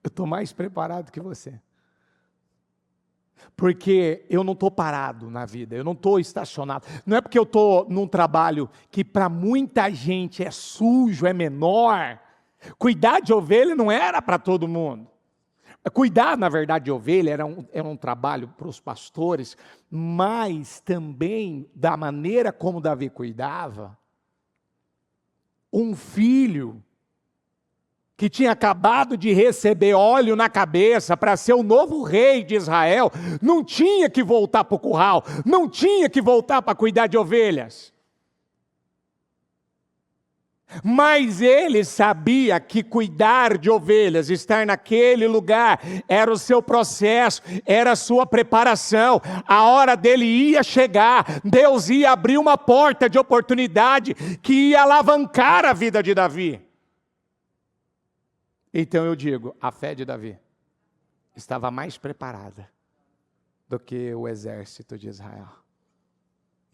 Eu estou mais preparado que você. Porque eu não estou parado na vida, eu não estou estacionado. Não é porque eu estou num trabalho que para muita gente é sujo, é menor. Cuidar de ovelha não era para todo mundo. Cuidar, na verdade, de ovelha era um trabalho para os pastores, mas também, da maneira como Davi cuidava, um filho que tinha acabado de receber óleo na cabeça para ser o novo rei de Israel, não tinha que voltar para o curral, não tinha que voltar para cuidar de ovelhas. Mas ele sabia que cuidar de ovelhas, estar naquele lugar, era o seu processo, era a sua preparação. A hora dele ia chegar, Deus ia abrir uma porta de oportunidade que ia alavancar a vida de Davi. Então eu digo, a fé de Davi estava mais preparada do que o exército de Israel.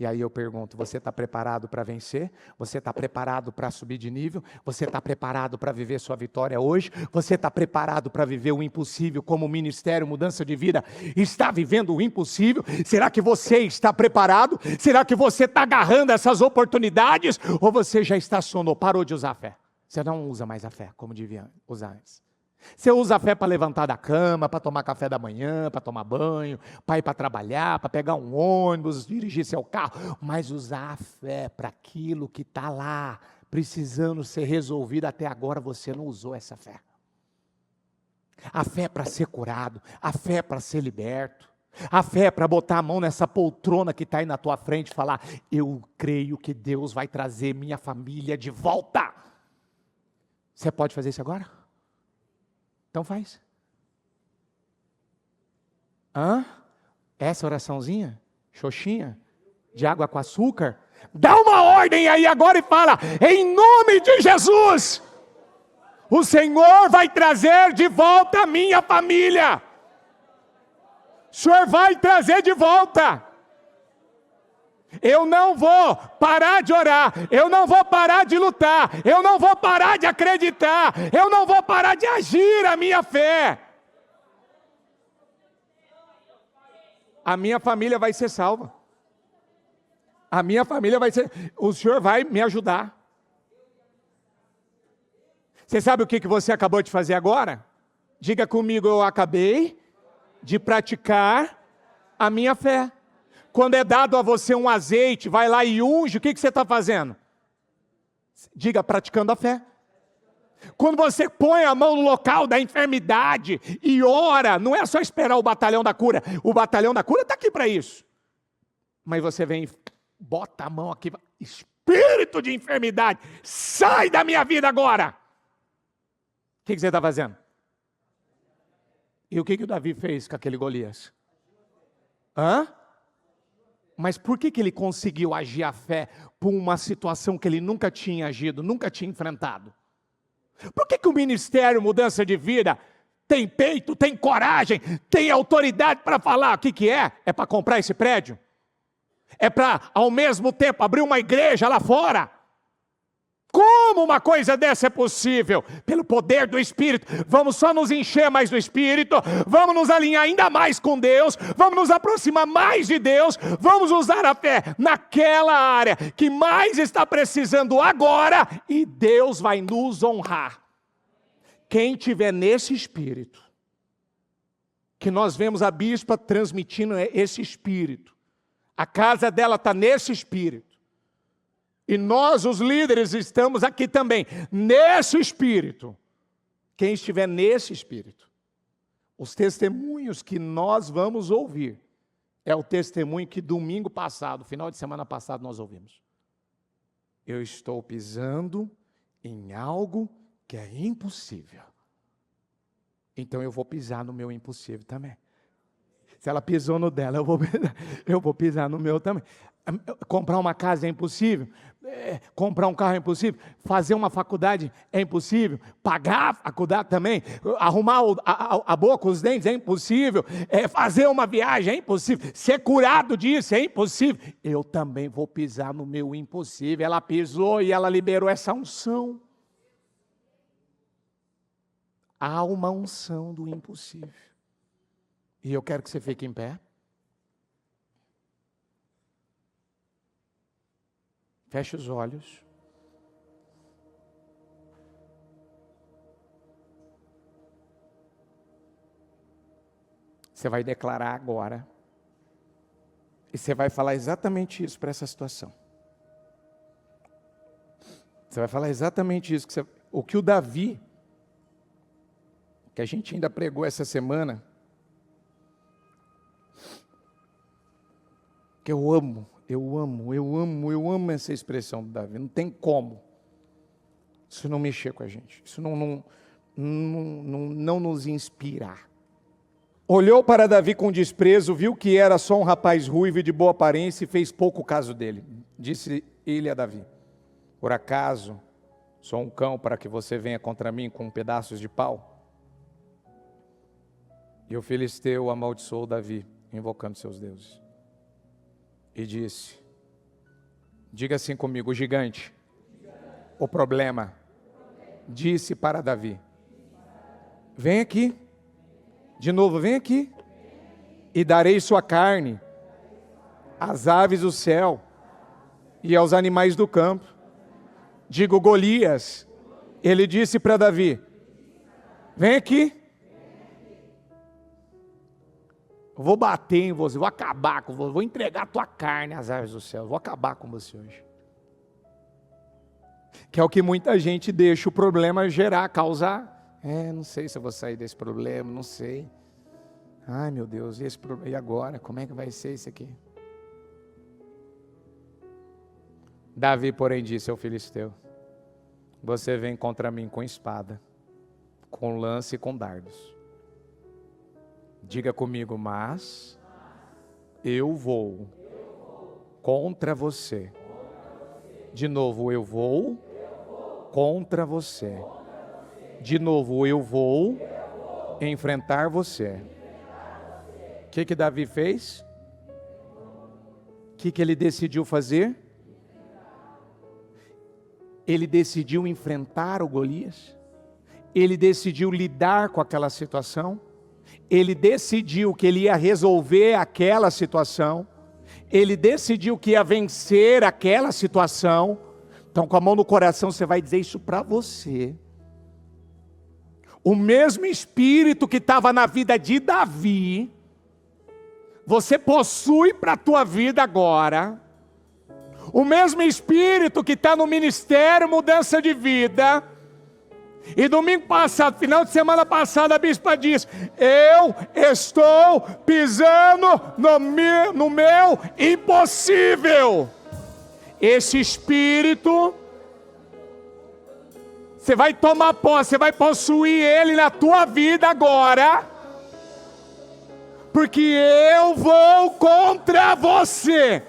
E aí eu pergunto, você está preparado para vencer? Você está preparado para subir de nível? Você está preparado para viver sua vitória hoje? Você está preparado para viver o impossível como o ministério Mudança de Vida está vivendo o impossível? Será que você está preparado? Será que você está agarrando essas oportunidades? Ou você já estacionou, parou de usar a fé? Você não usa mais a fé como devia usar antes. Você usa a fé para levantar da cama, para tomar café da manhã, para tomar banho, para ir para trabalhar, para pegar um ônibus, dirigir seu carro, mas usar a fé para aquilo que está lá, precisando ser resolvido, até agora você não usou essa fé. A fé para ser curado, a fé para ser liberto, a fé para botar a mão nessa poltrona que está aí na tua frente e falar, eu creio que Deus vai trazer minha família de volta. Você pode fazer isso agora? Então faz. Essa oraçãozinha, xoxinha, de água com açúcar, dá uma ordem aí agora e fala, em nome de Jesus, o Senhor vai trazer de volta a minha família. O Senhor vai trazer de volta. Eu não vou parar de orar, eu não vou parar de lutar, eu não vou parar de acreditar, eu não vou parar de agir a minha fé. A minha família vai ser salva. A minha família vai ser... O Senhor vai me ajudar. Você sabe o que você acabou de fazer agora? Diga comigo, eu acabei de praticar a minha fé. Quando é dado a você um azeite, vai lá e unge, o que você está fazendo? Diga, praticando a fé. Quando você põe a mão no local da enfermidade e ora, não é só esperar o batalhão da cura. O batalhão da cura está aqui para isso. Mas você vem e bota a mão aqui. Espírito de enfermidade, sai da minha vida agora. O que você está fazendo? E o que o Davi fez com aquele Golias? Mas por que ele conseguiu agir a fé por uma situação que ele nunca tinha agido, nunca tinha enfrentado? Por que o ministério Mudança de Vida tem peito, tem coragem, tem autoridade para falar? O que é? É para comprar esse prédio? É para, ao mesmo tempo, abrir uma igreja lá fora? Como uma coisa dessa é possível? Pelo poder do Espírito. Vamos só nos encher mais do Espírito, vamos nos alinhar ainda mais com Deus, vamos nos aproximar mais de Deus, vamos usar a fé naquela área que mais está precisando agora, e Deus vai nos honrar. Quem tiver nesse Espírito, que nós vemos a bispa transmitindo esse Espírito, a casa dela está nesse Espírito, e nós, os líderes, estamos aqui também, nesse Espírito. Quem estiver nesse Espírito, os testemunhos que nós vamos ouvir, é o testemunho que domingo passado, final de semana passado, nós ouvimos. Eu estou pisando em algo que é impossível. Então eu vou pisar no meu impossível também. Se ela pisou no dela, eu vou pisar no meu também. Comprar uma casa é impossível, comprar um carro é impossível, fazer uma faculdade é impossível, pagar a faculdade também, arrumar a boca, os dentes é impossível, fazer uma viagem é impossível, ser curado disso é impossível. Eu também vou pisar no meu impossível. Ela pisou e ela liberou essa unção. Há uma unção do impossível. E eu quero que você fique em pé. Feche os olhos. Você vai declarar agora. E você vai falar exatamente isso para essa situação. Você vai falar exatamente isso. O que o Davi, que a gente ainda pregou essa semana, que eu amo essa expressão do Davi. Não tem como isso não mexer com a gente, isso não nos inspirar. Olhou para Davi com desprezo, viu que era só um rapaz ruivo e de boa aparência e fez pouco caso dele. Disse ele a Davi: por acaso sou um cão para que você venha contra mim com pedaços de pau? E o filisteu amaldiçoou Davi, invocando seus deuses. E disse, diga assim comigo, o gigante, o problema, disse para Davi: vem aqui, de novo, vem aqui, e darei sua carne às aves do céu e aos animais do campo. Digo, Golias, ele disse para Davi: vem aqui. Vou bater em você, vou acabar com você, vou entregar a tua carne às aves do céu, vou acabar com você hoje. Que é o que muita gente deixa o problema gerar, causar. Não sei se eu vou sair desse problema, não sei. Ai meu Deus, e agora? Como é que vai ser isso aqui? Davi, porém, disse ao filisteu: você vem contra mim com espada, com lança e com dardos. Diga comigo, mas eu vou contra você. De novo, eu vou contra você. De novo, eu vou enfrentar você. O que Davi fez? O que ele decidiu fazer? Ele decidiu enfrentar o Golias. Ele decidiu lidar com aquela situação. Ele decidiu que ele ia resolver aquela situação. Ele decidiu que ia vencer aquela situação. Então, com a mão no coração, você vai dizer isso para você. o mesmo espírito que estava na vida de Davi, você possui para a tua vida agora. O mesmo espírito que está no ministério Mudança de Vida. E domingo passado, final de semana passada, a bispa diz: eu estou pisando no meu impossível. Esse espírito, você vai tomar posse, você vai possuir ele na tua vida agora, porque eu vou contra você,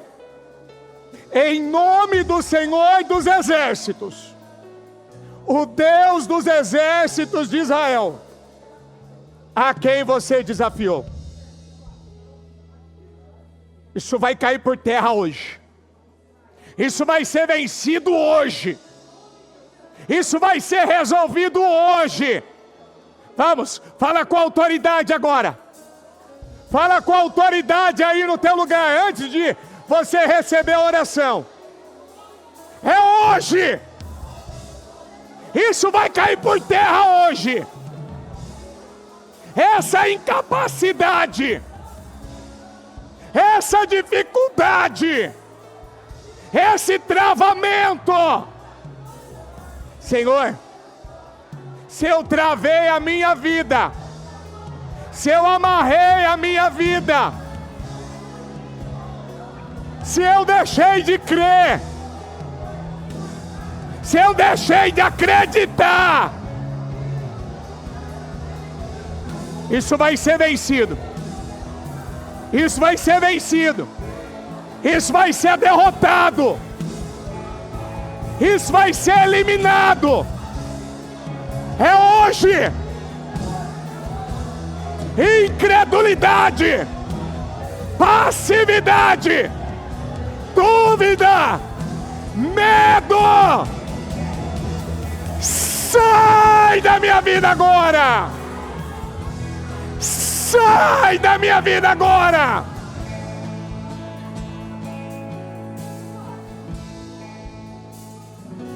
em nome do Senhor dos Exércitos, o Deus dos exércitos de Israel, a quem você desafiou. Isso vai cair por terra hoje. Isso vai ser vencido hoje. Isso vai ser resolvido hoje. Vamos, fala com autoridade agora. Fala com autoridade aí no teu lugar, antes de você receber a oração. É hoje. Isso vai cair por terra hoje. Essa incapacidade, essa dificuldade, esse travamento. Senhor, se eu travei a minha vida, se eu amarrei a minha vida, se eu deixei de crer, se eu deixei de acreditar, isso vai ser vencido. Isso vai ser vencido. Isso vai ser derrotado. Isso vai ser eliminado. É hoje. Incredulidade, passividade, dúvida, medo, sai da minha vida agora. Sai da minha vida agora.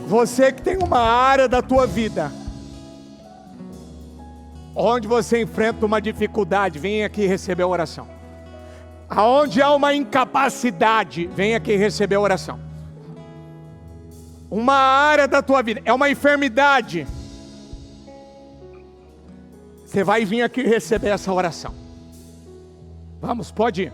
Você que tem uma área da tua vida onde você enfrenta uma dificuldade, vem aqui receber a oração. Aonde há uma incapacidade, vem aqui receber a oração. Uma área da tua vida, é uma enfermidade, você vai vir aqui receber essa oração. Vamos, pode ir.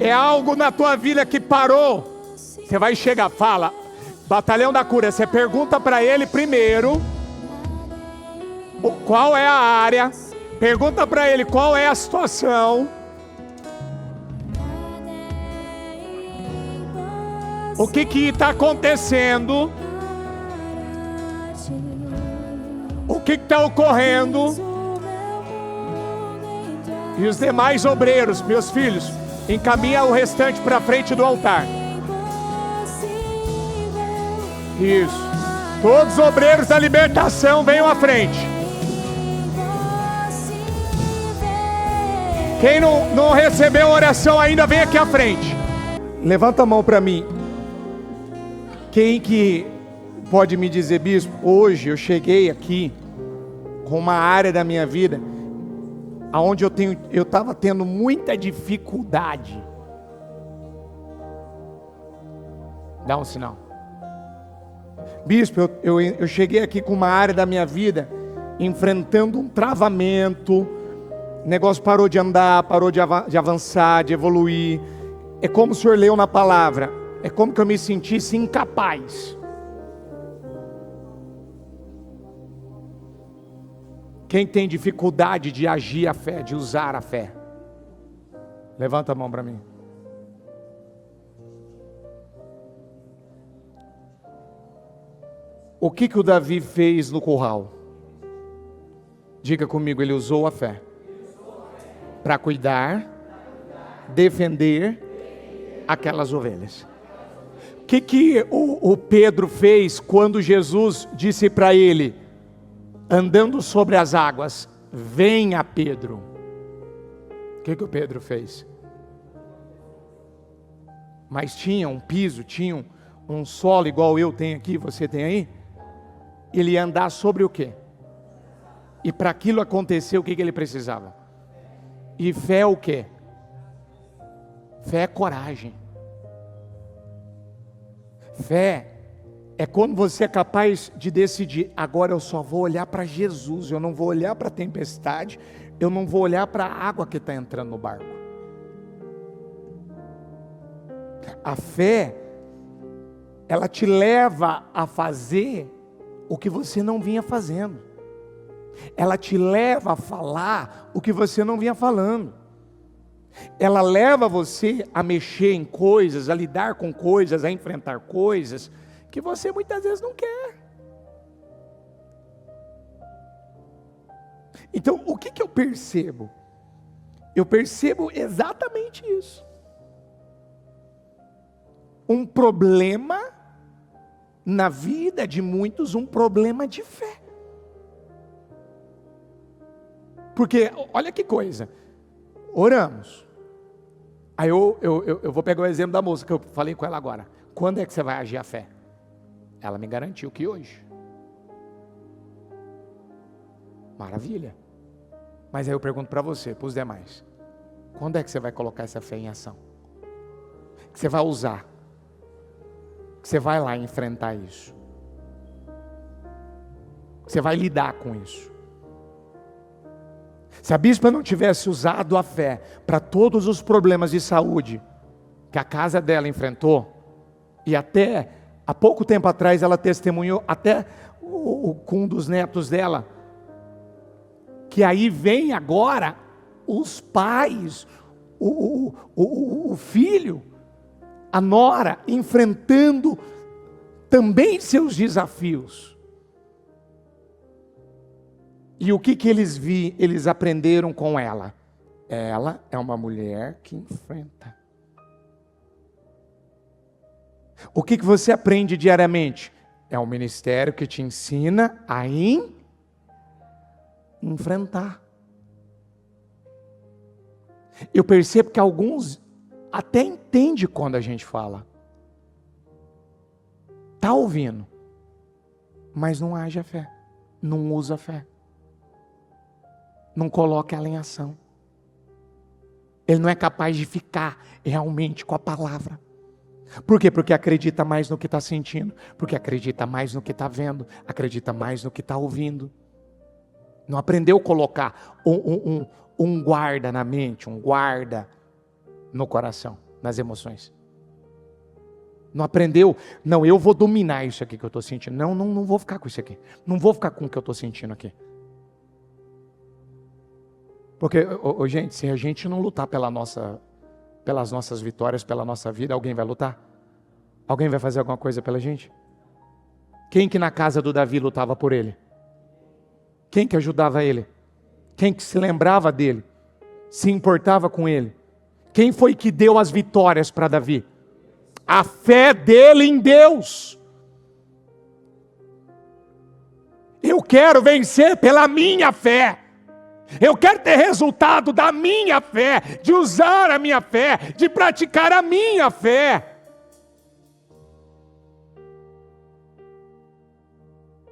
É algo na tua vida que parou, você vai chegar, fala, Batalhão da Cura, você pergunta para ele primeiro qual é a área, pergunta para ele qual é a situação, o que está acontecendo, o que está ocorrendo. E os demais obreiros, meus filhos, encaminha o restante para frente do altar. Isso. Todos os obreiros da libertação venham à frente. Quem não recebeu a oração ainda, vem aqui à frente. Levanta a mão para mim. Quem que pode me dizer, bispo, hoje eu cheguei aqui com uma área da minha vida aonde eu estava tendo muita dificuldade. Dá um sinal. Bispo, eu cheguei aqui com uma área da minha vida enfrentando um travamento. O negócio parou de andar, parou de avançar, de evoluir. É como o senhor leu na palavra. É como que eu me sentisse incapaz. Quem tem dificuldade de agir a fé, de usar a fé? Levanta a mão para mim. O que o Davi fez no curral? Diga comigo, ele usou a fé para cuidar, defender aquelas ovelhas. O que o Pedro fez quando Jesus disse para ele, andando sobre as águas, venha Pedro? O que o Pedro fez? Mas tinha um piso, tinha um solo igual eu tenho aqui, você tem aí? Ele ia andar sobre o quê? E para aquilo acontecer, o que ele precisava? E fé é o quê? Fé é coragem. Fé é quando você é capaz de decidir, agora eu só vou olhar para Jesus, eu não vou olhar para a tempestade, eu não vou olhar para a água que está entrando no barco. A fé, ela te leva a fazer o que você não vinha fazendo. Ela te leva a falar o que você não vinha falando. Ela leva você a mexer em coisas, a lidar com coisas, a enfrentar coisas que você muitas vezes não quer. Então, o que eu percebo? Eu percebo exatamente isso. Um problema na vida de muitos, um problema de fé. Porque, olha que coisa, oramos. Aí eu vou pegar o exemplo da moça que eu falei com ela agora. Quando é que você vai agir a fé? Ela me garantiu que hoje. Maravilha. Mas aí eu pergunto para você, para os demais. Quando é que você vai colocar essa fé em ação? Que você vai usar? Que você vai lá enfrentar isso? Que você vai lidar com isso? Se a bispa não tivesse usado a fé para todos os problemas de saúde que a casa dela enfrentou, e até há pouco tempo atrás ela testemunhou, até com um dos netos dela, que aí vem agora os pais, o filho, a nora, enfrentando também seus desafios. E o que eles aprenderam com ela? Ela é uma mulher que enfrenta. O que você aprende diariamente? É um ministério que te ensina a enfrentar. Eu percebo que alguns até entendem quando a gente fala. Está ouvindo, mas não age a fé, não usa a fé. Não coloca ela em ação. Ele não é capaz de ficar realmente com a palavra. Por quê? Porque acredita mais no que está sentindo. Porque acredita mais no que está vendo. Acredita mais no que está ouvindo. Não aprendeu a colocar um guarda na mente, um guarda no coração, nas emoções. Não aprendeu, não, eu vou dominar isso aqui que eu estou sentindo. Não vou ficar com isso aqui. Não vou ficar com o que eu estou sentindo aqui. Porque, gente, se a gente não lutar pelas nossas vitórias, pela nossa vida, alguém vai lutar? Alguém vai fazer alguma coisa pela gente? Quem que na casa do Davi lutava por ele? Quem que ajudava ele? Quem que se lembrava dele? Se importava com ele? Quem foi que deu as vitórias para Davi? A fé dele em Deus. Eu quero vencer pela minha fé. Eu quero ter resultado da minha fé, de usar a minha fé, de praticar a minha fé.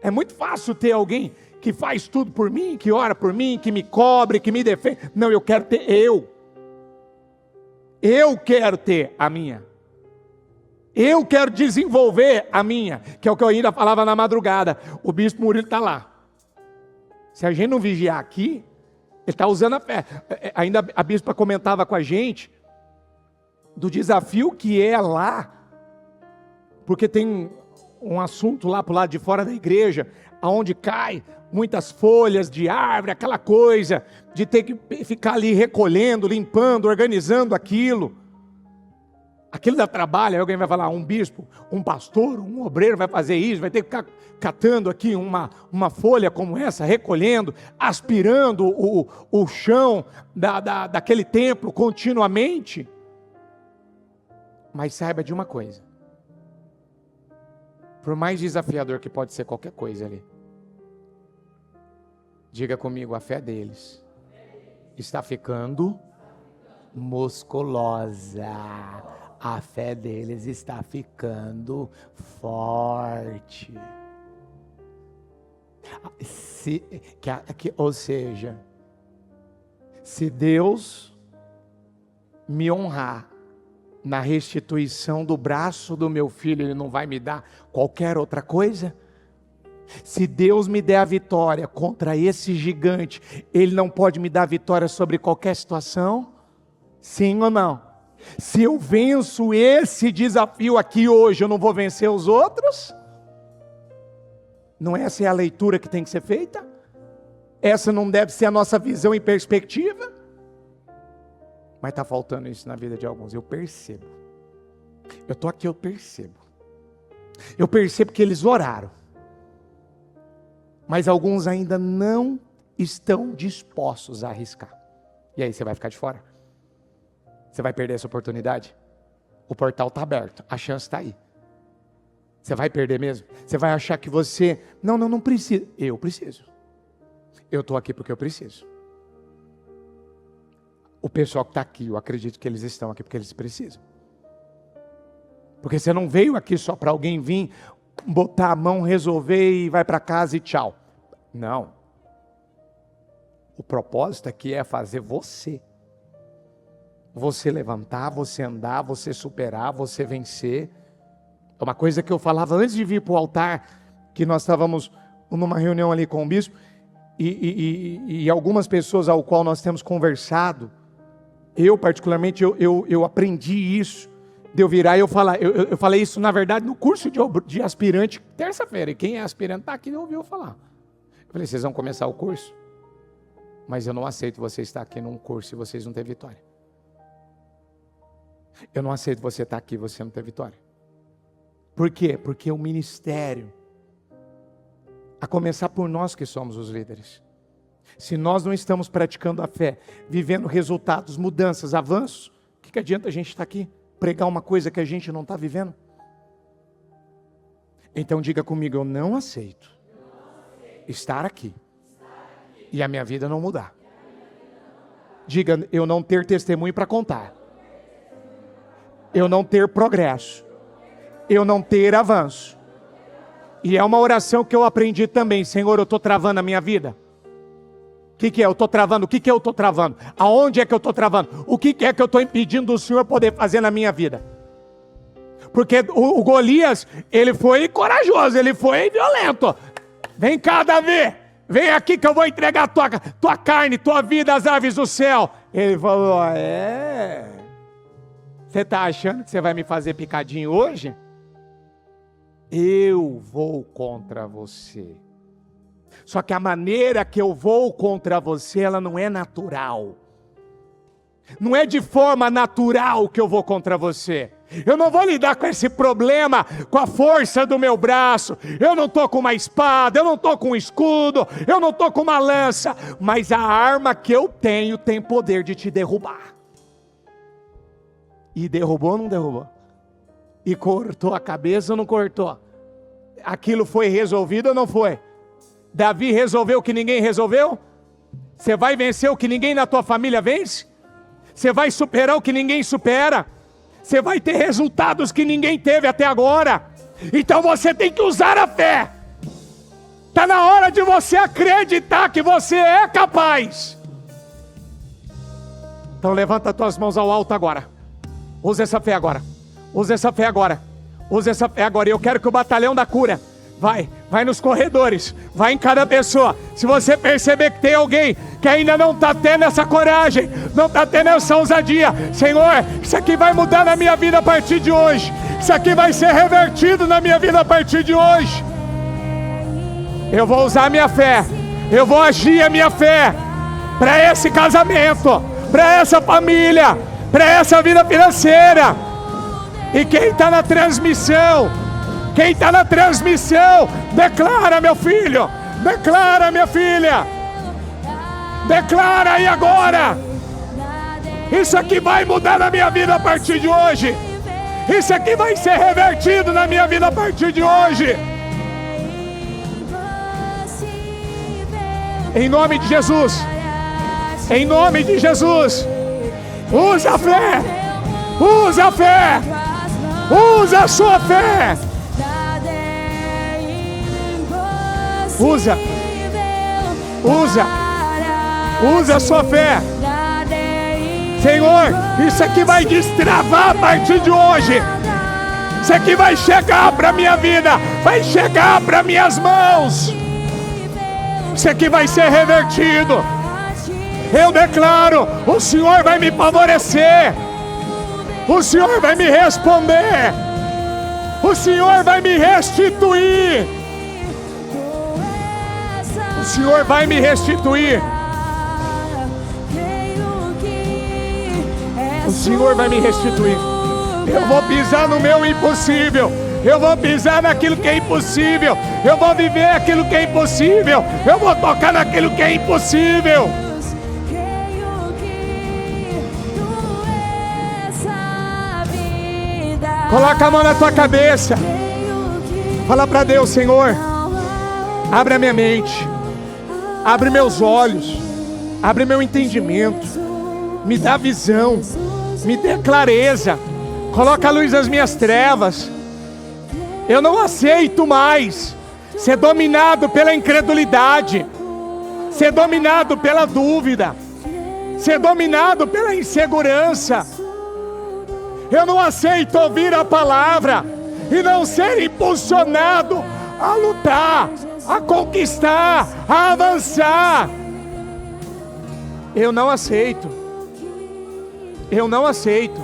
É muito fácil ter alguém que faz tudo por mim, que ora por mim, que me cobre, que me defende. Não, eu quero ter eu. Eu quero ter a minha. Eu quero desenvolver a minha, que é o que eu ainda falava na madrugada. O bispo Murilo está lá. Se a gente não vigiar aqui, ele está usando a fé. Ainda a bispa comentava com a gente do desafio que é lá, porque tem um assunto lá para o lado de fora da igreja, aonde cai muitas folhas de árvore, aquela coisa de ter que ficar ali recolhendo, limpando, organizando aquilo. Aquilo dá trabalho. Aí alguém vai falar, um bispo, um pastor, um obreiro vai fazer isso, vai ter que ficar catando aqui uma folha como essa, recolhendo, aspirando o chão daquele templo continuamente. Mas saiba de uma coisa, por mais desafiador que pode ser qualquer coisa ali, diga comigo, a fé deles está ficando musculosa. A fé deles está ficando forte. Ou seja, se Deus me honrar na restituição do braço do meu filho, Ele não vai me dar qualquer outra coisa? Se Deus me der a vitória contra esse gigante, Ele não pode me dar vitória sobre qualquer situação? Sim ou não? Se eu venço esse desafio aqui hoje, eu não vou vencer os outros? Não essa é a leitura que tem que ser feita? Essa não deve ser a nossa visão e perspectiva? Mas está faltando isso na vida de alguns, eu percebo. Eu estou aqui, eu percebo. Eu percebo que eles oraram. Mas alguns ainda não estão dispostos a arriscar. E aí você vai ficar de fora. Você vai perder essa oportunidade. O portal está aberto, a chance está aí. Você vai perder mesmo? Você vai achar que você... Não precisa. Eu preciso. Eu estou aqui porque eu preciso. O pessoal que está aqui, eu acredito que eles estão aqui porque eles precisam. Porque você não veio aqui só para alguém vir, botar a mão, resolver e vai para casa e tchau. Não. O propósito aqui é fazer você. Você levantar, você andar, você superar, você vencer. É uma coisa que eu falava antes de vir para o altar, que nós estávamos numa reunião ali com o bispo, e algumas pessoas ao qual nós temos conversado. Eu particularmente, eu aprendi isso, de eu virar e eu falar. Eu falei isso na verdade no curso de aspirante, terça-feira, e quem é aspirante está aqui e ouviu falar. Eu falei, vocês vão começar o curso? Mas eu não aceito você estar aqui num curso e vocês não ter vitória. Eu não aceito você estar aqui e você não ter vitória. Por quê? Porque o ministério, a começar por nós que somos os líderes, se nós não estamos praticando a fé, vivendo resultados, mudanças, avanços, o que adianta a gente estar aqui? Pregar uma coisa que a gente não está vivendo? Então diga comigo, eu não aceito estar aqui e a minha vida não mudar. Diga, eu não ter testemunho para contar. Eu não ter progresso. Eu não ter avanço. E é uma oração que eu aprendi também. Senhor, eu estou travando a minha vida. O que é? Eu estou travando. O que é eu estou travando? Aonde é que eu estou travando? O que é que eu estou impedindo do Senhor poder fazer na minha vida? Porque o Golias, ele foi corajoso, ele foi violento. Vem cá, Davi. Vem aqui que eu vou entregar tua carne, tua vida às aves do céu. Ele falou, você está achando que você vai me fazer picadinho hoje? Eu vou contra você. Só que a maneira que eu vou contra você, ela não é natural. Não é de forma natural que eu vou contra você. Eu não vou lidar com esse problema com a força do meu braço. Eu não estou com uma espada, eu não estou com um escudo, eu não estou com uma lança. Mas a arma que eu tenho tem poder de te derrubar. E derrubou ou não derrubou? E cortou a cabeça ou não cortou? Aquilo foi resolvido ou não foi? Davi resolveu o que ninguém resolveu? Você vai vencer o que ninguém na tua família vence? Você vai superar o que ninguém supera? Você vai ter resultados que ninguém teve até agora? Então você tem que usar a fé. Está na hora de você acreditar que você é capaz. Então levanta as tuas mãos ao alto agora. Usa essa fé agora. Usa essa fé agora. Usa essa fé agora. E eu quero que o batalhão da cura vai nos corredores, vai em cada pessoa. Se você perceber que tem alguém que ainda não está tendo essa coragem, não está tendo essa ousadia, Senhor, isso aqui vai mudar na minha vida a partir de hoje. Isso aqui vai ser revertido na minha vida a partir de hoje. Eu vou usar a minha fé. Eu vou agir a minha fé para esse casamento, para essa família, para essa vida financeira. E quem está na transmissão, declara, meu filho, declara, minha filha, declara aí agora. Isso aqui vai mudar na minha vida a partir de hoje. Isso aqui vai ser revertido na minha vida a partir de hoje. Em nome de Jesus. Em nome de Jesus. Usa a fé. Usa a fé. Usa a sua fé. Usa. Usa a sua fé. Senhor, isso aqui vai destravar a partir de hoje. Isso aqui vai chegar para a minha vida, vai chegar para minhas mãos. Isso aqui vai ser revertido. Eu declaro, o Senhor vai me favorecer. O Senhor vai me responder. O Senhor vai me restituir. O Senhor vai me restituir. O Senhor vai me restituir. Eu vou pisar no meu impossível. Eu vou pisar naquilo que é impossível. Eu vou viver aquilo que é impossível. Eu vou tocar naquilo que é impossível. Coloca a mão na tua cabeça. Fala para Deus: Senhor, abre a minha mente, abre meus olhos, abre meu entendimento, me dá visão, me dê clareza, coloca a luz nas minhas trevas. Eu não aceito mais ser dominado pela incredulidade, ser dominado pela dúvida, ser dominado pela insegurança. Eu não aceito ouvir a palavra e não ser impulsionado a lutar, a conquistar, a avançar. Eu não aceito. Eu não aceito.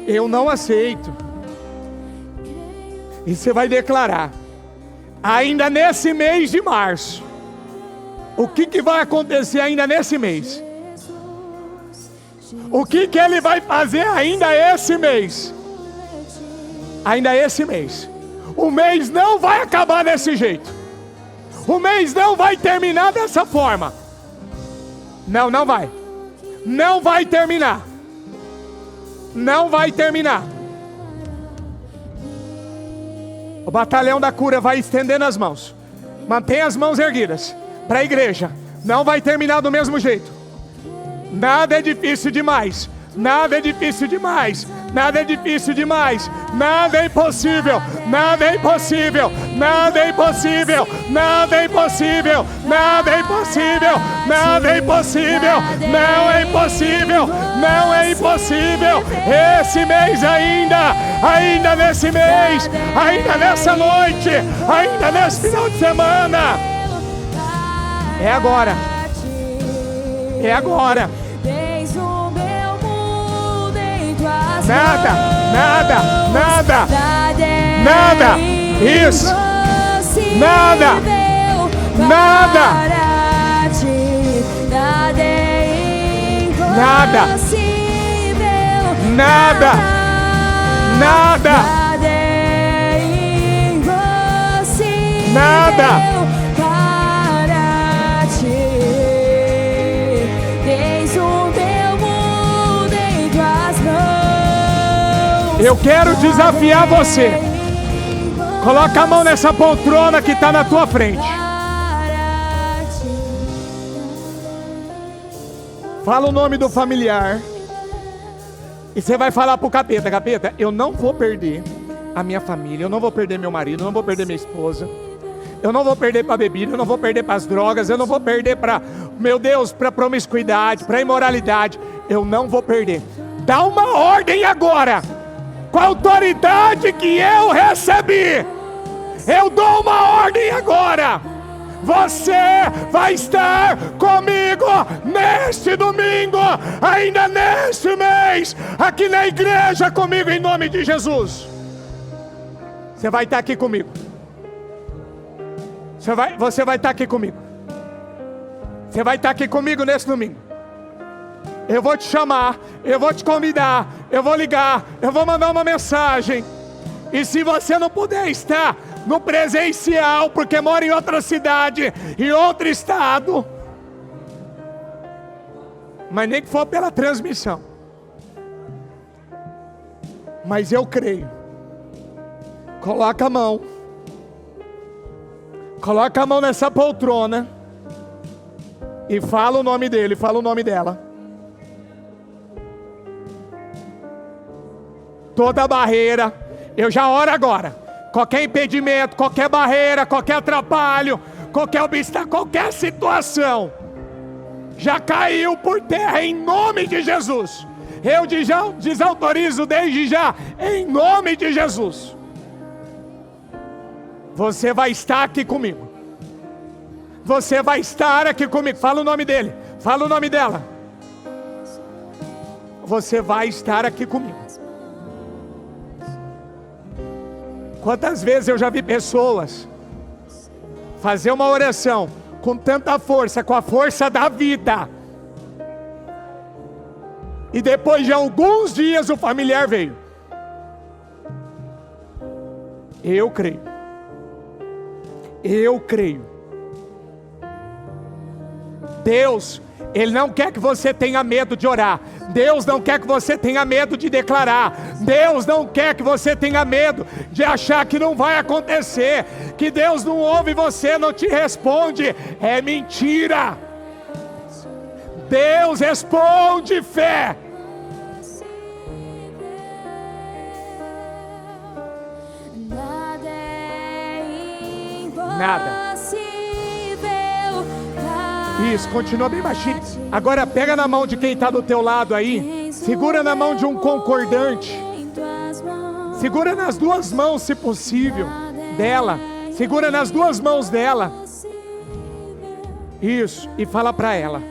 Eu não aceito. E você vai declarar, ainda nesse mês de março, o que vai acontecer ainda nesse mês? O que Ele vai fazer ainda esse mês? Ainda esse mês. O mês não vai acabar desse jeito. O mês não vai terminar dessa forma. Não, não vai. Não vai terminar. Não vai terminar. O batalhão da cura vai estendendo as mãos. Mantenha as mãos erguidas para a igreja. Não vai terminar do mesmo jeito. Nada é difícil demais. Nada é difícil demais. Nada é difícil demais. Nada é impossível. Nada é impossível. Nada é impossível. Nada é impossível. Nada é impossível. Nada é impossível. Não é impossível. Não é impossível. Esse mês ainda nesse mês, ainda nessa noite, ainda nesse final de semana. É agora. É agora. Nada, nada, nada, nada, isso, nada, nada, nada, nada, nada, nada. Eu quero desafiar você. Coloca a mão nessa poltrona que está na tua frente. Fala o nome do familiar. E você vai falar para o capeta: capeta, eu não vou perder a minha família, eu não vou perder meu marido, eu não vou perder minha esposa, eu não vou perder para a bebida, eu não vou perder para as drogas, eu não vou perder para, meu Deus, para a promiscuidade, para a imoralidade. Eu não vou perder. Dá uma ordem agora. Com a autoridade que eu recebi, eu dou uma ordem agora. Você vai estar comigo neste domingo, ainda neste mês, aqui na igreja comigo, em nome de Jesus. Você vai estar aqui comigo. Você vai estar aqui comigo. Você vai estar aqui comigo nesse domingo. Eu vou te chamar, eu vou te convidar, eu vou ligar, eu vou mandar uma mensagem. E se você não puder estar no presencial, porque mora em outra cidade, em outro estado, mas nem que for pela transmissão, mas eu creio. Coloca a mão. Coloca a mão nessa poltrona e fala o nome dele, fala o nome dela. Toda barreira, eu já oro agora. Qualquer impedimento, qualquer barreira, qualquer atrapalho, qualquer obstáculo, qualquer situação, já caiu por terra em nome de Jesus. Eu desautorizo desde já, em nome de Jesus. Você vai estar aqui comigo. Você vai estar aqui comigo. Fala o nome dele, fala o nome dela. Você vai estar aqui comigo. Quantas vezes eu já vi pessoas fazer uma oração com tanta força, com a força da vida, e depois de alguns dias o familiar veio. Eu creio. Eu creio. Deus, Ele não quer que você tenha medo de orar. Deus não quer que você tenha medo de declarar. Deus não quer que você tenha medo de achar que não vai acontecer, que Deus não ouve você, não te responde. É mentira. Deus responde fé. Nada. Isso, continua bem baixinho. Agora pega na mão de quem está do teu lado aí. Segura na mão de um concordante. Segura nas duas mãos, se possível, dela. Segura nas duas mãos dela. Isso, e fala para ela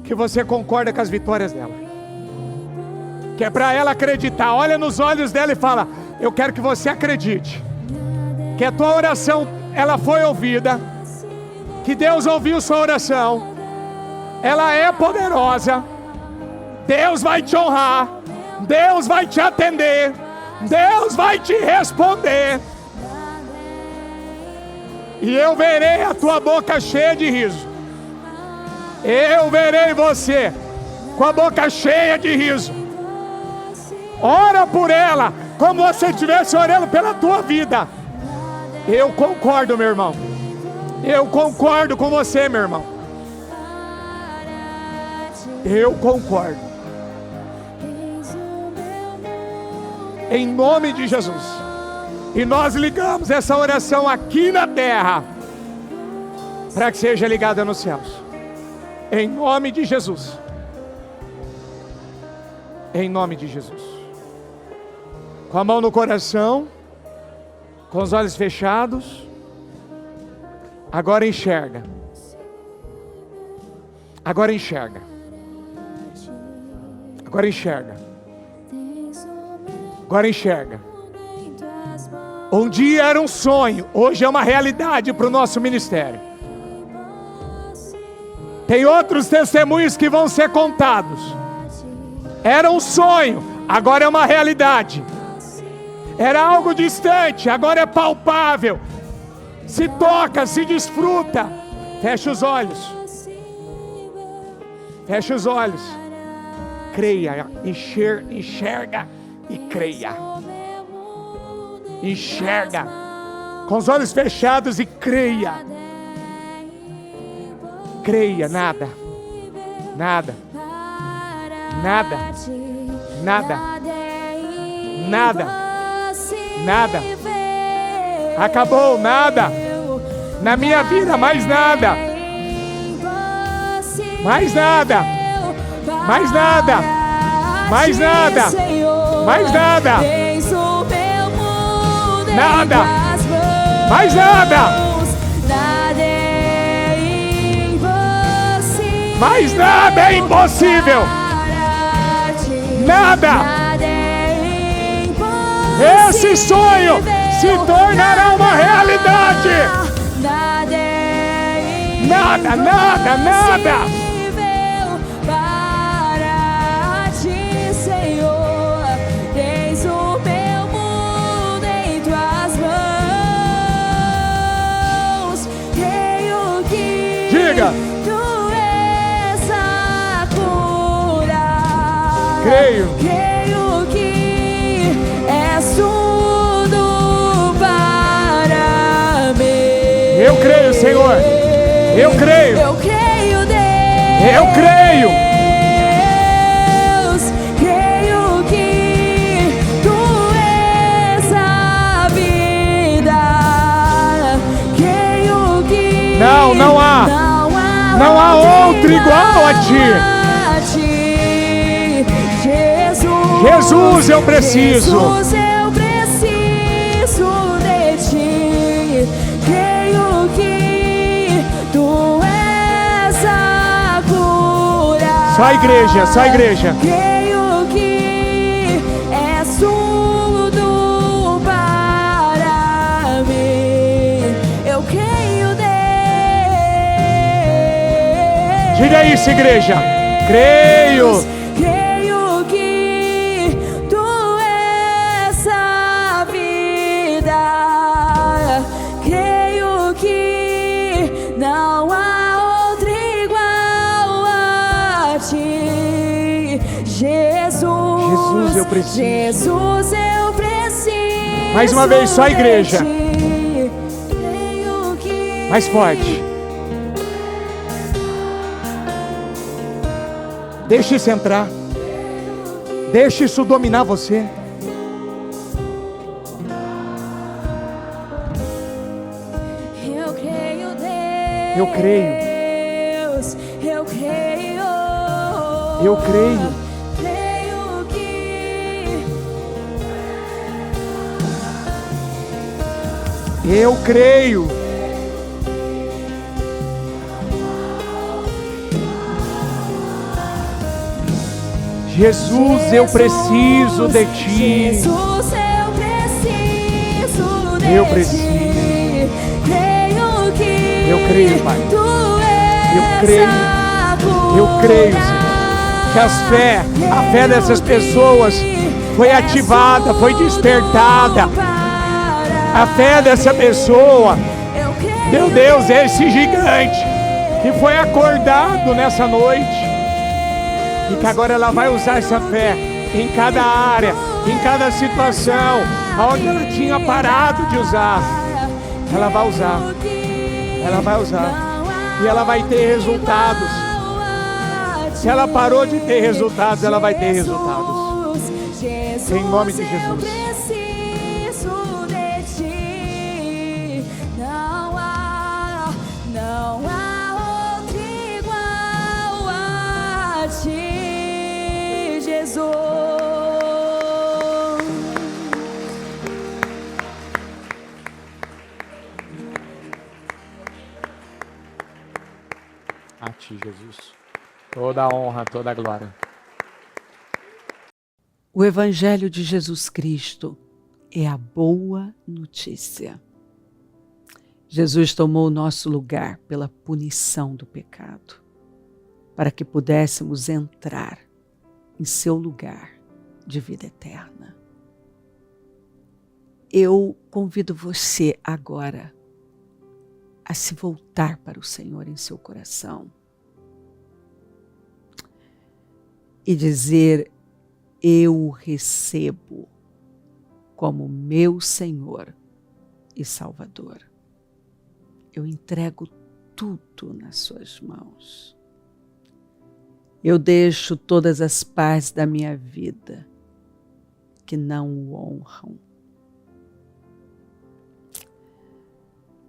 que você concorda com as vitórias dela. Que é para ela acreditar. Olha nos olhos dela e fala: eu quero que você acredite que a tua oração, ela foi ouvida, que Deus ouviu sua oração, ela é poderosa, Deus vai te honrar, Deus vai te atender, Deus vai te responder, e eu verei a tua boca cheia de riso. Eu verei você com a boca cheia de riso. Ora por ela como você estivesse orando pela tua vida. Eu concordo, meu irmão. Eu concordo com você, meu irmão. Eu concordo. Em nome de Jesus. E nós ligamos essa oração aqui na terra, para que seja ligada nos céus. Em nome de Jesus. Em nome de Jesus. Com a mão no coração, com os olhos fechados. Agora enxerga. Agora enxerga. Agora enxerga. Agora enxerga. Um dia era um sonho, hoje é uma realidade para o nosso ministério. Tem outros testemunhos que vão ser contados. Era um sonho, agora é uma realidade. Era algo distante, agora é palpável. Se toca, se desfruta. Fecha os olhos. Fecha os olhos. Creia, enxerga e creia. Enxerga com os olhos fechados e creia. Creia, nada. Nada. Nada. Nada. Nada. Nada. Acabou, nada. Na minha vida, mais nada. Mais nada. Mais nada. Mais nada. Mais nada. Nada. Mais nada. Mais nada é impossível. Nada. Esse sonho se tornará uma realidade. Nada, nada, nada. Para ti, Senhor, tens o meu mundo em tuas mãos. Creio que Diga. tu és a cura. Creio. Creio que és tudo para mim. Eu creio, Senhor. Eu creio. Eu creio, Deus. Eu creio. Deus, creio que tu és a vida. Creio que Não há outro igual a ti. Jesus, Jesus, eu preciso. Jesus, eu preciso de ti. Creio que tu és a cura. Só a igreja, só a igreja. Creio que és tudo para mim. Eu creio, Deus. Diga isso, igreja. Creio. Creio que tu és a vida. Creio que não há outro igual a ti. Jesus, eu preciso. Jesus, eu preciso. Mais uma vez, só a igreja. de ti. Creio que Mais forte. Deixe isso entrar. Deixe isso dominar você. eu creio, Deus. Eu creio. Eu creio. Eu creio. Creio que Eu creio. Jesus, eu preciso de ti. Jesus, eu preciso de Eu preciso. ti. Creio que Eu creio, Pai. tu és Eu creio. a cura. Eu creio, Senhor, que a fé dessas pessoas foi ativada, foi despertada. A fé dessa pessoa, meu Deus, esse gigante que foi acordado nessa noite. E que agora ela vai usar essa fé em cada área, em cada situação, onde ela tinha parado de usar. Ela vai usar. Ela vai usar. E ela vai ter resultados. Se ela parou de ter resultados, ela vai ter resultados. Em nome de Jesus. Preciso de ti. Não há outro igual a ti, Jesus. A ti, Jesus. Toda a honra, toda a glória. O Evangelho de Jesus Cristo é a boa notícia. Jesus tomou o nosso lugar pela punição do pecado, para que pudéssemos entrar em seu lugar de vida eterna. Eu convido você agora a se voltar para o Senhor em seu coração e dizer: eu o recebo como meu Senhor e Salvador. Eu entrego tudo nas suas mãos. Eu deixo todas as partes da minha vida que não o honram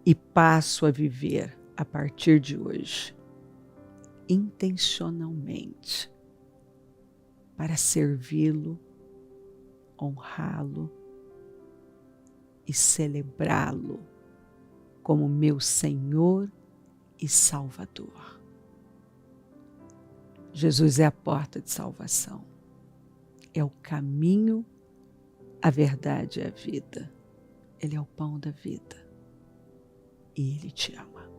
e passo a viver a partir de hoje intencionalmente para servi-lo, honrá-lo e celebrá-lo como meu Senhor e Salvador. Jesus é a porta de salvação, é o caminho, a verdade e a vida. Ele é o pão da vida e Ele te ama.